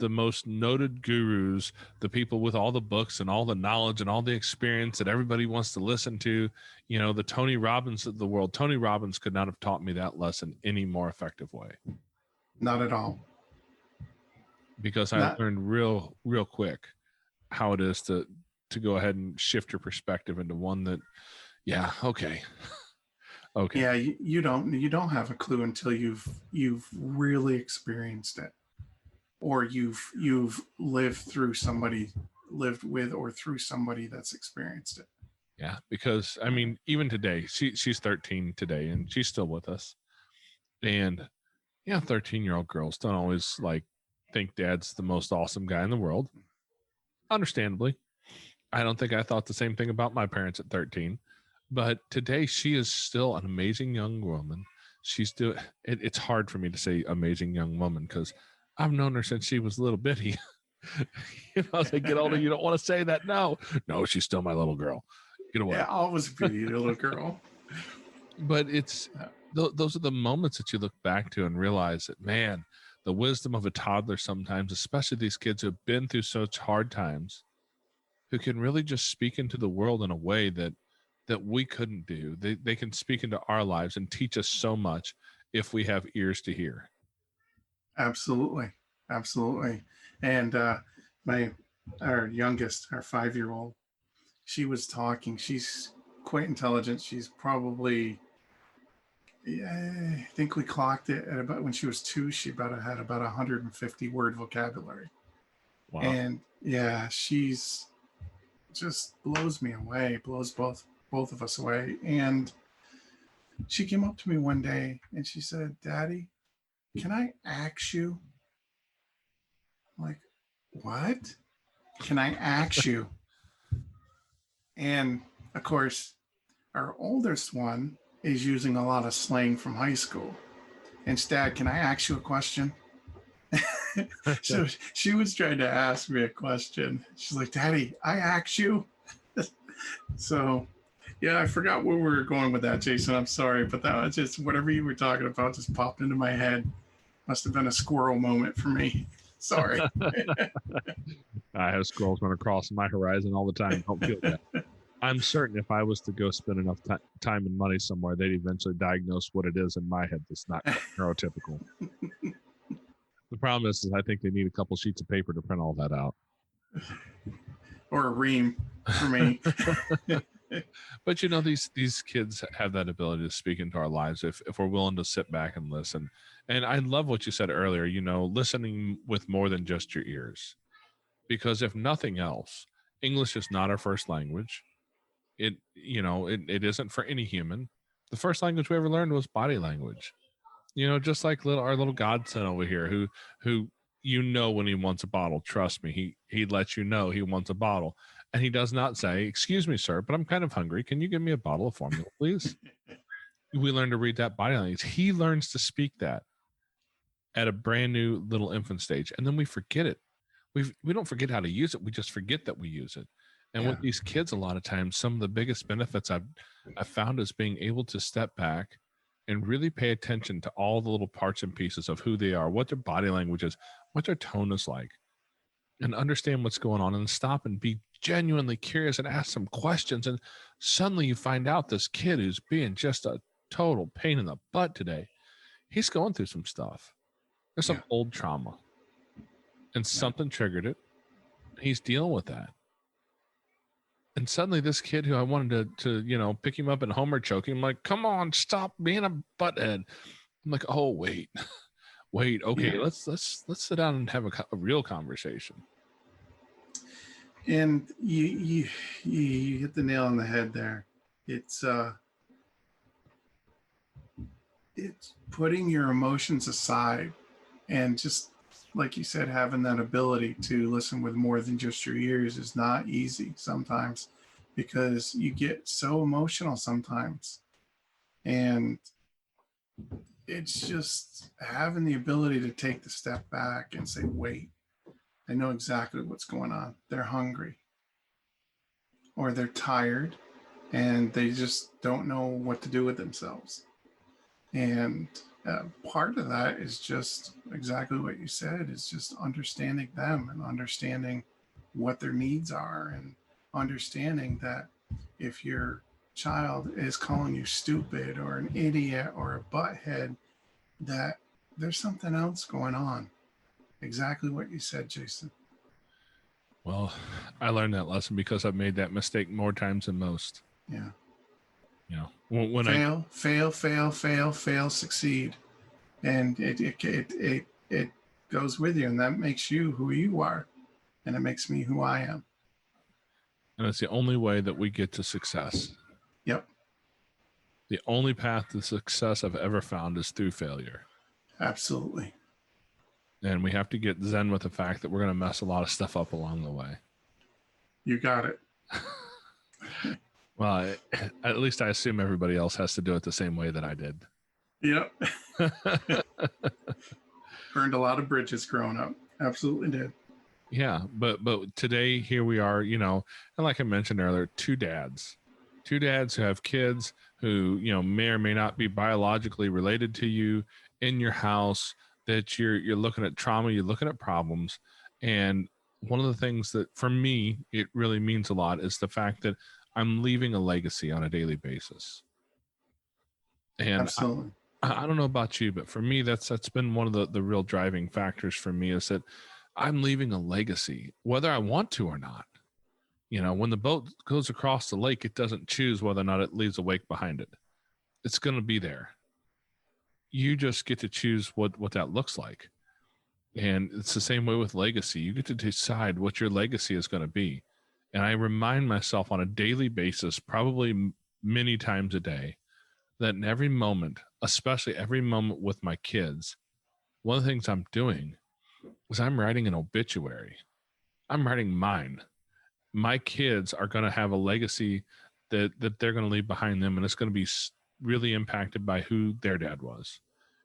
the most noted gurus, the people with all the books and all the knowledge and all the experience that everybody wants to listen to, the Tony Robbins of the world. Tony Robbins could not have taught me that lesson any more effective way, Not at all. because I learned real quick how it is to go ahead and shift your perspective into one that, yeah, okay. Okay. Yeah, you don't have a clue until you've really experienced it, or you've lived with or through somebody that's experienced it. Yeah, because I mean, even today, she's 13 today, and she's still with us. And yeah, 13-year-old girls don't always think dad's the most awesome guy in the world. Understandably, I don't think I thought the same thing about my parents at 13. But today, she is still an amazing young woman. She's doing it's hard for me to say amazing young woman, because I've known her since she was little bitty. As I get older, you don't want to say that. No, she's still my little girl. Get away. Yeah, always be your little girl. But it's those are the moments that you look back to and realize that, man, the wisdom of a toddler sometimes, especially these kids who have been through such hard times, who can really just speak into the world in a way that we couldn't do. They can speak into our lives and teach us so much if we have ears to hear. Absolutely. And our youngest, our 5-year-old, she was talking. She's quite intelligent. She's probably, I think we clocked it at about, when she was 2, she had about 150 word vocabulary. Wow. And yeah, she's just blows me away, blows both of us away. And she came up to me one day and she said, "Daddy, can I ask you?" I'm like, "What? Can I ask you?" And of course, our oldest one is using a lot of slang from high school. And "Dad, can I ask you a question?" So she was trying to ask me a question. She's like, "Daddy, I ask you." So yeah, I forgot where we were going with that, Jason. I'm sorry, but that was just whatever you were talking about just popped into my head. Must have been a squirrel moment for me. Sorry. I have squirrels run across my horizon all the time. Don't feel that. I'm certain if I was to go spend enough time and money somewhere, they'd eventually diagnose what it is in my head that's not neurotypical. The problem is I think they need a couple sheets of paper to print all that out. Or a ream for me. But you know, these kids have that ability to speak into our lives if we're willing to sit back and listen. And I love what you said earlier, you know, listening with more than just your ears. Because if nothing else, English is not our first language. It isn't for any human. The first language we ever learned was body language. You know, just like our little godson over here who when he wants a bottle, trust me, he lets you know he wants a bottle. And he does not say, "Excuse me, sir, but I'm kind of hungry. Can you give me a bottle of formula, please?" We learn to read that body language. He learns to speak that at a brand new little infant stage, and then we forget it. We don't forget how to use it. We just forget that we use it. And with these kids, a lot of times, some of the biggest benefits I've found is being able to step back and really pay attention to all the little parts and pieces of who they are, what their body language is, what their tone is like, and understand what's going on and stop and be genuinely curious and ask some questions. And suddenly you find out this kid who's being just a total pain in the butt today, he's going through some stuff. There's some old trauma and something triggered it. He's dealing with that. And suddenly this kid who I wanted to pick him up and Homer choke him, like, come on, stop being a butthead. I'm like, oh, wait, okay, let's sit down and have a real conversation. And you hit the nail on the head there. It's putting your emotions aside and just, like you said, having that ability to listen with more than just your ears is not easy sometimes, because you get so emotional sometimes. And it's just having the ability to take the step back and say, wait, I know exactly what's going on. They're hungry, or they're tired, and they just don't know what to do with themselves. And part of that is just exactly what you said, is just understanding them and understanding what their needs are, and understanding that if your child is calling you stupid or an idiot or a butthead, that there's something else going on. Exactly what you said, Jason. Well, I learned that lesson because I've made that mistake more times than most. Yeah. You know, when fail, succeed, and it goes with you, and that makes you who you are, and it makes me who I am. And it's the only way that we get to success. Yep. The only path to success I've ever found is through failure. Absolutely. And we have to get zen with the fact that we're going to mess a lot of stuff up along the way. You got it. Well, at least I assume everybody else has to do it the same way that I did. Yep. Burned a lot of bridges growing up. Absolutely did. Yeah, but today here we are, and like I mentioned earlier, two dads who have kids who, may or may not be biologically related to you in your house, that you're looking at trauma, you're looking at problems. And one of the things that for me, it really means a lot is the fact that I'm leaving a legacy on a daily basis. And absolutely. I don't know about you, but for me, that's been one of the real driving factors for me, is that I'm leaving a legacy, whether I want to or not. When the boat goes across the lake, it doesn't choose whether or not it leaves a wake behind it. It's going to be there. You just get to choose what that looks like. And it's the same way with legacy. You get to decide what your legacy is going to be. And I remind myself on a daily basis, probably many times a day, that in every moment, especially every moment with my kids, one of the things I'm doing is I'm writing an obituary. I'm writing mine. My kids are going to have a legacy that they're going to leave behind them, and it's going to be really impacted by who their dad was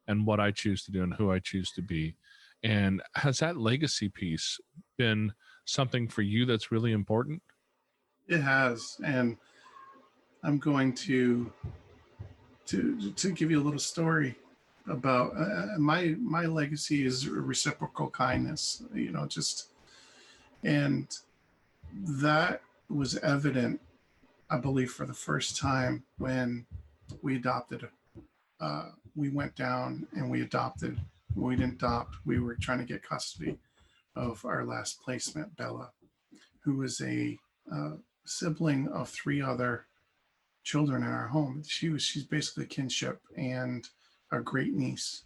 and what I choose to do and who I choose to be. And has that legacy piece been something for you that's really important? It has. And I'm going to give you a little story. about my legacy is reciprocal kindness, just, and that was evident, I believe, for the first time when we adopted. We went down and we adopted. We didn't adopt. We were trying to get custody of our last placement, Bella, who was a sibling of 3 other children in our home. She's basically kinship and a great niece.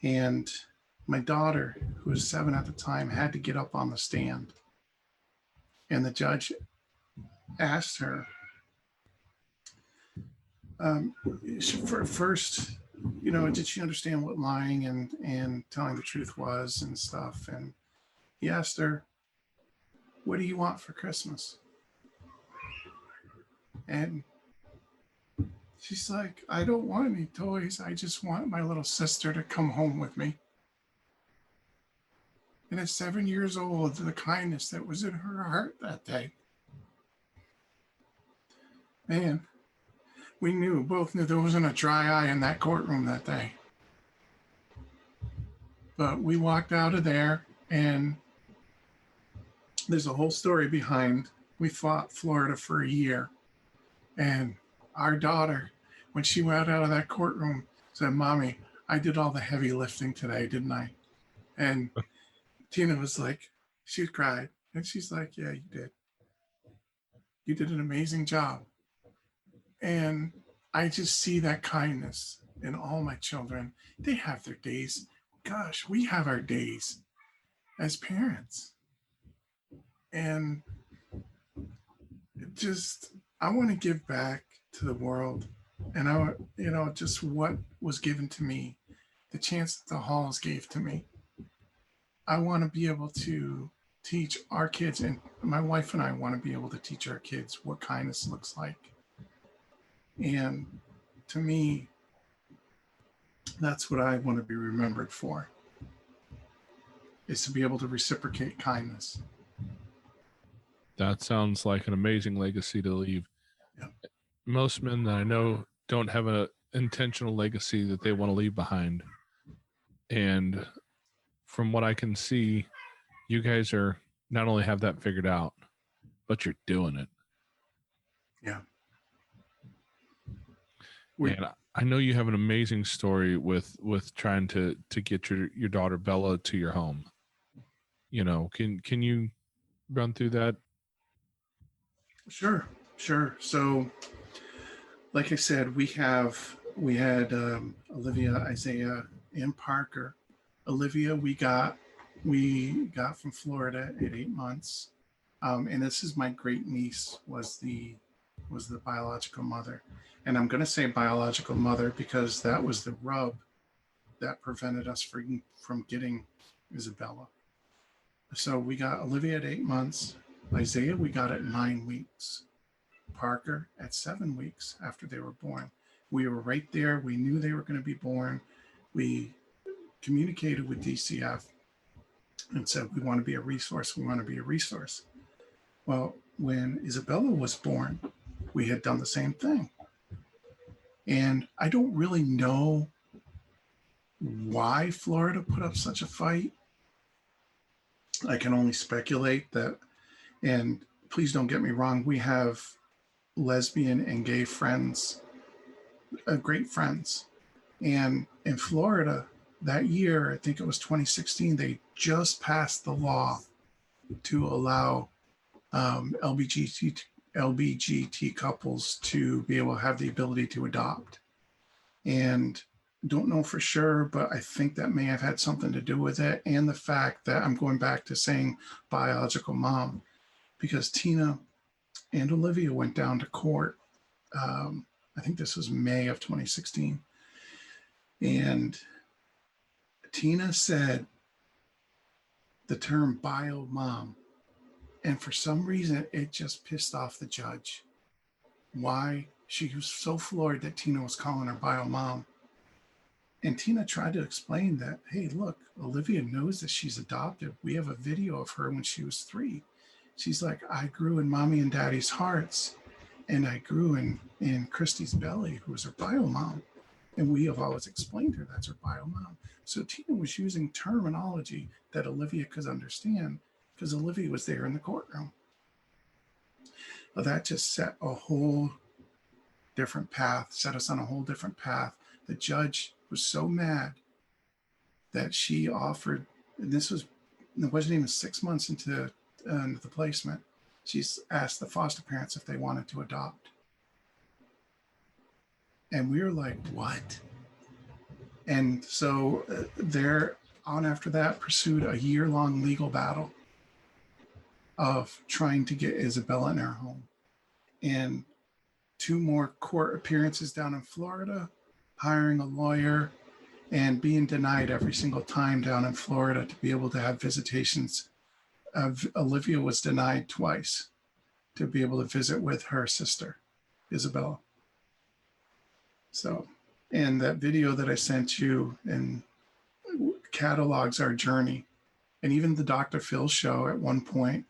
And my daughter, who was 7 at the time, had to get up on the stand. And the judge asked her, first, did she understand what lying and telling the truth was and stuff? And he asked her, what do you want for Christmas? And she's like, I don't want any toys. I just want my little sister to come home with me. And at 7 years old, the kindness that was in her heart that day. Man, we both knew there wasn't a dry eye in that courtroom that day. But we walked out of there, and there's a whole story behind. We fought Florida for a year. And our daughter, when she went out of that courtroom, said, Mommy, I did all the heavy lifting today, didn't I? And Tina was like, she cried. And she's like, yeah, you did. You did an amazing job. And I just see that kindness in all my children. They have their days. Gosh, we have our days as parents. And I want to give back to the world. And just what was given to me, the chance that the halls gave to me. I want to be able to teach our kids, and my wife and I want to be able to teach our kids what kindness looks like. And to me, that's what I want to be remembered for, is to be able to reciprocate kindness. That sounds like an amazing legacy to leave. Yeah. Most men that I know don't have an intentional legacy that they want to leave behind. And from what I can see, you guys are not only have that figured out, but you're doing it. Yeah. And I know you have an amazing story with trying to get your daughter Bella to your home. Can you run through that? Sure. So, like I said, we had Olivia, Isaiah, and Parker. Olivia, we got from Florida at 8 months, and this is my great niece was the biological mother, and I'm going to say biological mother because that was the rub that prevented us from getting Isabella. So we got Olivia at 8 months. Isaiah, we got at 9 weeks. Parker at 7 weeks after they were born. We were right there. We knew they were going to be born. We communicated with DCF and said, we want to be a resource. We want to be a resource. Well, when Isabella was born, we had done the same thing. And I don't really know why Florida put up such a fight. I can only speculate that, and please don't get me wrong, we have lesbian and gay friends, great friends. And in Florida that year, I think it was 2016, they just passed the law to allow LBGT couples to be able to have the ability to adopt. And don't know for sure, but I think that may have had something to do with it. And the fact that I'm going back to saying biological mom, because Tina and Olivia went down to court. I think this was May of 2016. And Tina said the term bio mom. And for some reason, it just pissed off the judge. Why? She was so floored that Tina was calling her bio mom. And Tina tried to explain that, hey, look, Olivia knows that she's adopted. We have a video of her when she was 3. She's like, I grew in mommy and daddy's hearts, and I grew in Christy's belly, who was her bio mom. And we have always explained to her that's her bio mom. So Tina was using terminology that Olivia could understand because Olivia was there in the courtroom. Well, that just set a whole different path, set us on a whole different path. The judge was so mad that she offered, and it wasn't even 6 months into the placement, she's asked the foster parents if they wanted to adopt. And we were like, what? And so they're on after that, pursued a year-long legal battle of trying to get Isabella in her home. And 2 more court appearances down in Florida, hiring a lawyer, and being denied every single time down in Florida to be able to have visitations. Olivia was denied twice to be able to visit with her sister, Isabella. So, and that video that I sent you and catalogs our journey. And even the Dr. Phil show at one point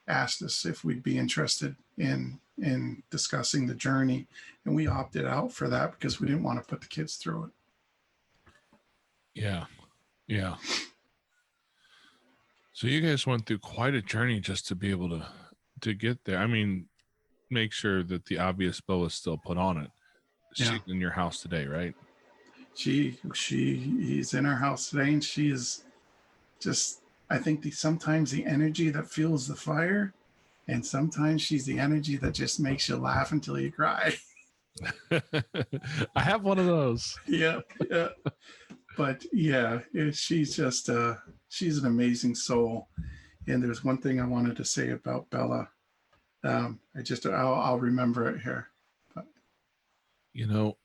asked us if we'd be interested in discussing the journey. And we opted out for that because we didn't want to put the kids through it. Yeah. Yeah. So you guys went through quite a journey just to be able to get there. I mean, make sure that the obvious bow is still put on it. Yeah. She's in your house today, right? He's in our house today, and she is just, I think sometimes the energy that fuels the fire, and sometimes she's the energy that just makes you laugh until you cry. I have one of those. Yeah. But yeah, she's just she's an amazing soul. And there's one thing I wanted to say about Bella. I'll remember it here. But. You know,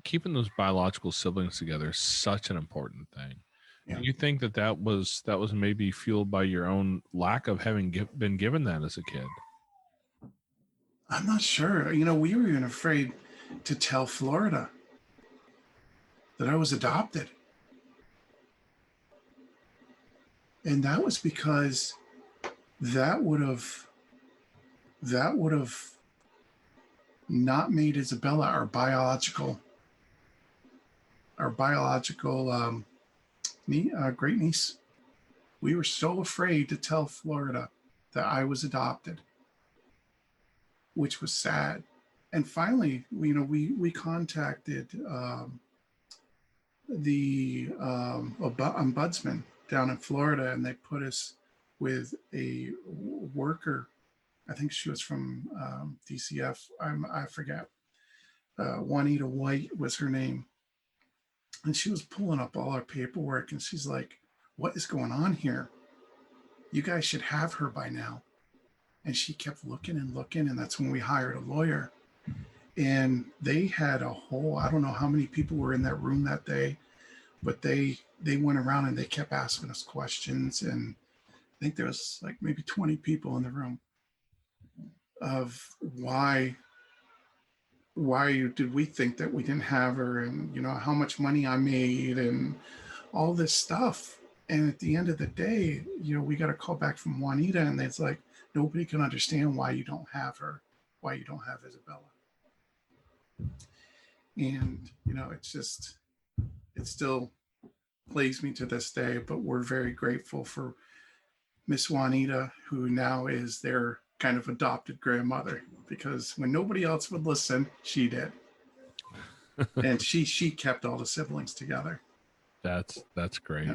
keeping those biological siblings together is such an important thing. Yeah. Do you think that was maybe fueled by your own lack of having been given that as a kid? I'm not sure. You know, we were even afraid to tell Florida that I was adopted. And that was because that would have not made Isabella our biological great niece. We were so afraid to tell Florida that I was adopted, which was sad. And finally, we contacted the ombudsman down in Florida, and they put us with a worker. I think she was from DCF. I forget. Juanita White was her name. And she was pulling up all our paperwork, and she's like, what is going on here? You guys should have her by now. And she kept looking and looking, and that's when we hired a lawyer. And they had a whole, I don't know how many people were in that room that day, but they went around and they kept asking us questions. And I think there was like maybe 20 people in the room of why did we think that we didn't have her, and how much money I made and all this stuff. And at the end of the day, we got a call back from Juanita, and it's like, nobody can understand why you don't have her, why you don't have Isabella. And it still plagues me to this day, but we're very grateful for Miss Juanita, who now is their kind of adopted grandmother, because when nobody else would listen, she did. And she kept all the siblings together. That's great.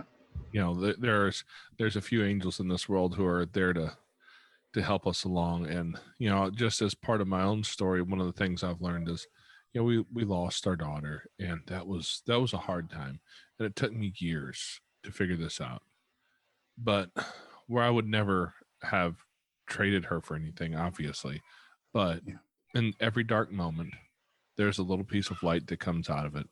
Yeah. There's a few angels in this world who are there to help us along. And just as part of my own story, one of the things I've learned is we lost our daughter, and that was a hard time, and it took me years to figure this out. But where I would never have traded her for anything, obviously, but in every dark moment, there's a little piece of light that comes out of it.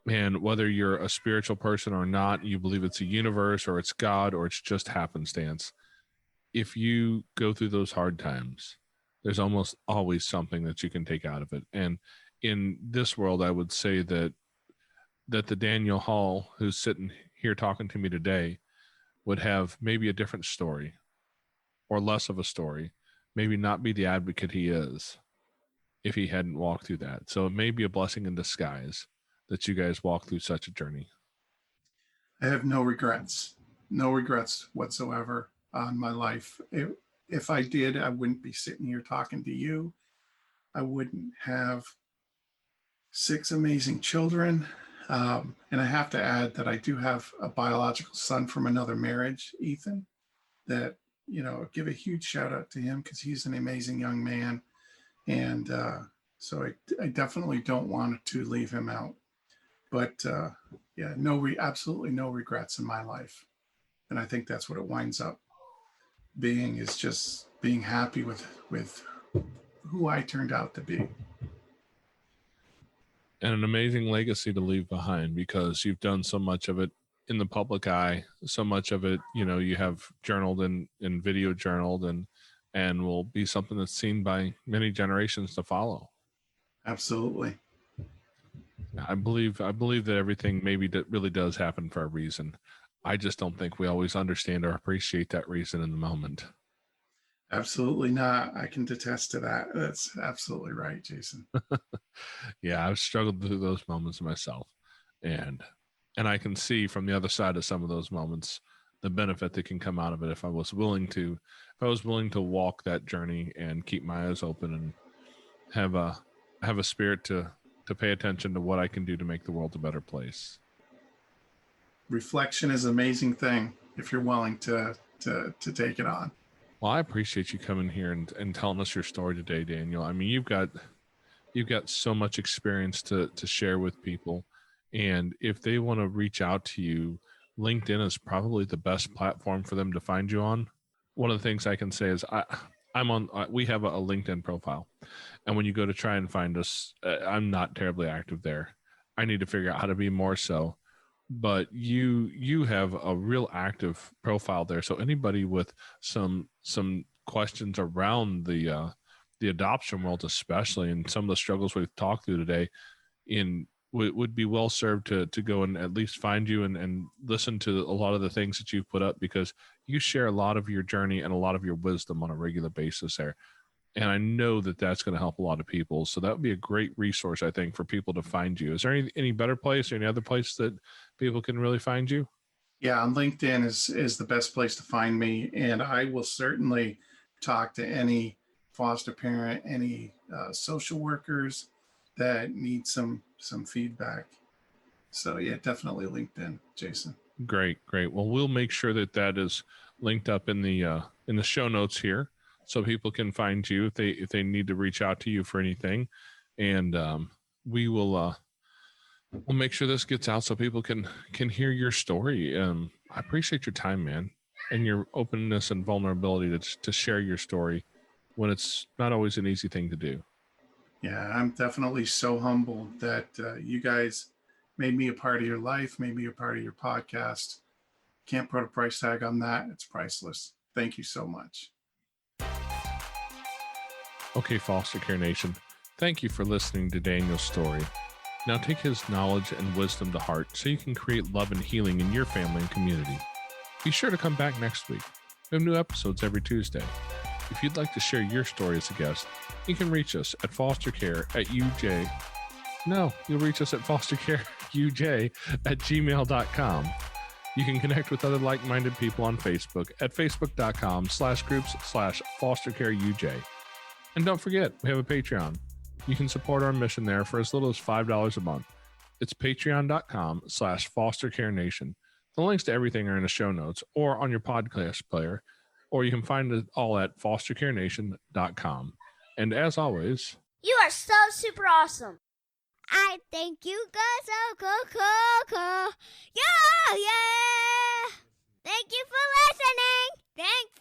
And whether you're a spiritual person or not, you believe it's a universe or it's God or it's just happenstance, if you go through those hard times, there's almost always something that you can take out of it. And in this world, I would say that the Daniel Hall who's sitting here talking to me today would have maybe a different story or less of a story, maybe not be the advocate he is, if he hadn't walked through that. So it may be a blessing in disguise that you guys walk through such a journey. I have no regrets whatsoever on my life. If I did, I wouldn't be sitting here talking to you. I wouldn't have 6 amazing children. And I have to add that I do have a biological son from another marriage, Ethan, that, give a huge shout out to him because he's an amazing young man. And so I definitely don't want to leave him out. But yeah, absolutely no regrets in my life. And I think that's what it winds up being, is just being happy with who I turned out to be. And an amazing legacy to leave behind, because you've done so much of it in the public eye, so much of it, you have journaled and video journaled and will be something that's seen by many generations to follow. Absolutely. I believe that everything maybe that really does happen for a reason. I just don't think we always understand or appreciate that reason in the moment. Absolutely not. I can attest to that. That's absolutely right, Jason. Yeah, I've struggled through those moments myself, and I can see from the other side of some of those moments the benefit that can come out of it if I was willing to walk that journey and keep my eyes open and have a spirit to pay attention to what I can do to make the world a better place. Reflection is an amazing thing if you're willing to take it on. Well, I appreciate you coming here and telling us your story today, Daniel. I mean, you've got so much experience to share with people. And if they want to reach out to you, LinkedIn is probably the best platform for them to find you on. One of the things I can say is we have a LinkedIn profile. And when you go to try and find us, I'm not terribly active there. I need to figure out how to be more so. But you have a real active profile there. So anybody with some questions around the adoption world, especially, and some of the struggles we've talked through today, would be well served to go and at least find you and listen to a lot of the things that you've put up, because you share a lot of your journey and a lot of your wisdom on a regular basis there. And I know that that's going to help a lot of people. So that would be a great resource, I think, for people to find you. Is there any better place or any other place that people can really find you? Yeah, on LinkedIn is the best place to find me. And I will certainly talk to any foster parent, any social workers that need some feedback. So yeah, definitely LinkedIn, Jason. Great. Well, we'll make sure that is linked up in the show notes here, so people can find you if they need to reach out to you for anything. And we'll make sure this gets out so people can hear your story. I appreciate your time, man, and your openness and vulnerability to share your story when it's not always an easy thing to do. Yeah, I'm definitely so humbled that you guys made me a part of your life, made me a part of your podcast. Can't put a price tag on that. It's priceless. Thank you so much. Okay, Foster Care Nation, thank you for listening to Daniel's story. Now take his knowledge and wisdom to heart so you can create love and healing in your family and community. Be sure to come back next week. We have new episodes every Tuesday. If you'd like to share your story as a guest, you can reach us at fostercare@uj. No, you'll reach us at fostercareuj@gmail.com. You can connect with other like-minded people on Facebook at facebook.com/groups/fostercareuj. And don't forget, we have a Patreon. You can support our mission there for as little as $5 a month. It's patreon.com/fostercarenation. The links to everything are in the show notes or on your podcast player, or you can find it all at fostercarenation.com. And as always, You are so super awesome. I think you guys are cool. Yeah. Thank you for listening. Thanks.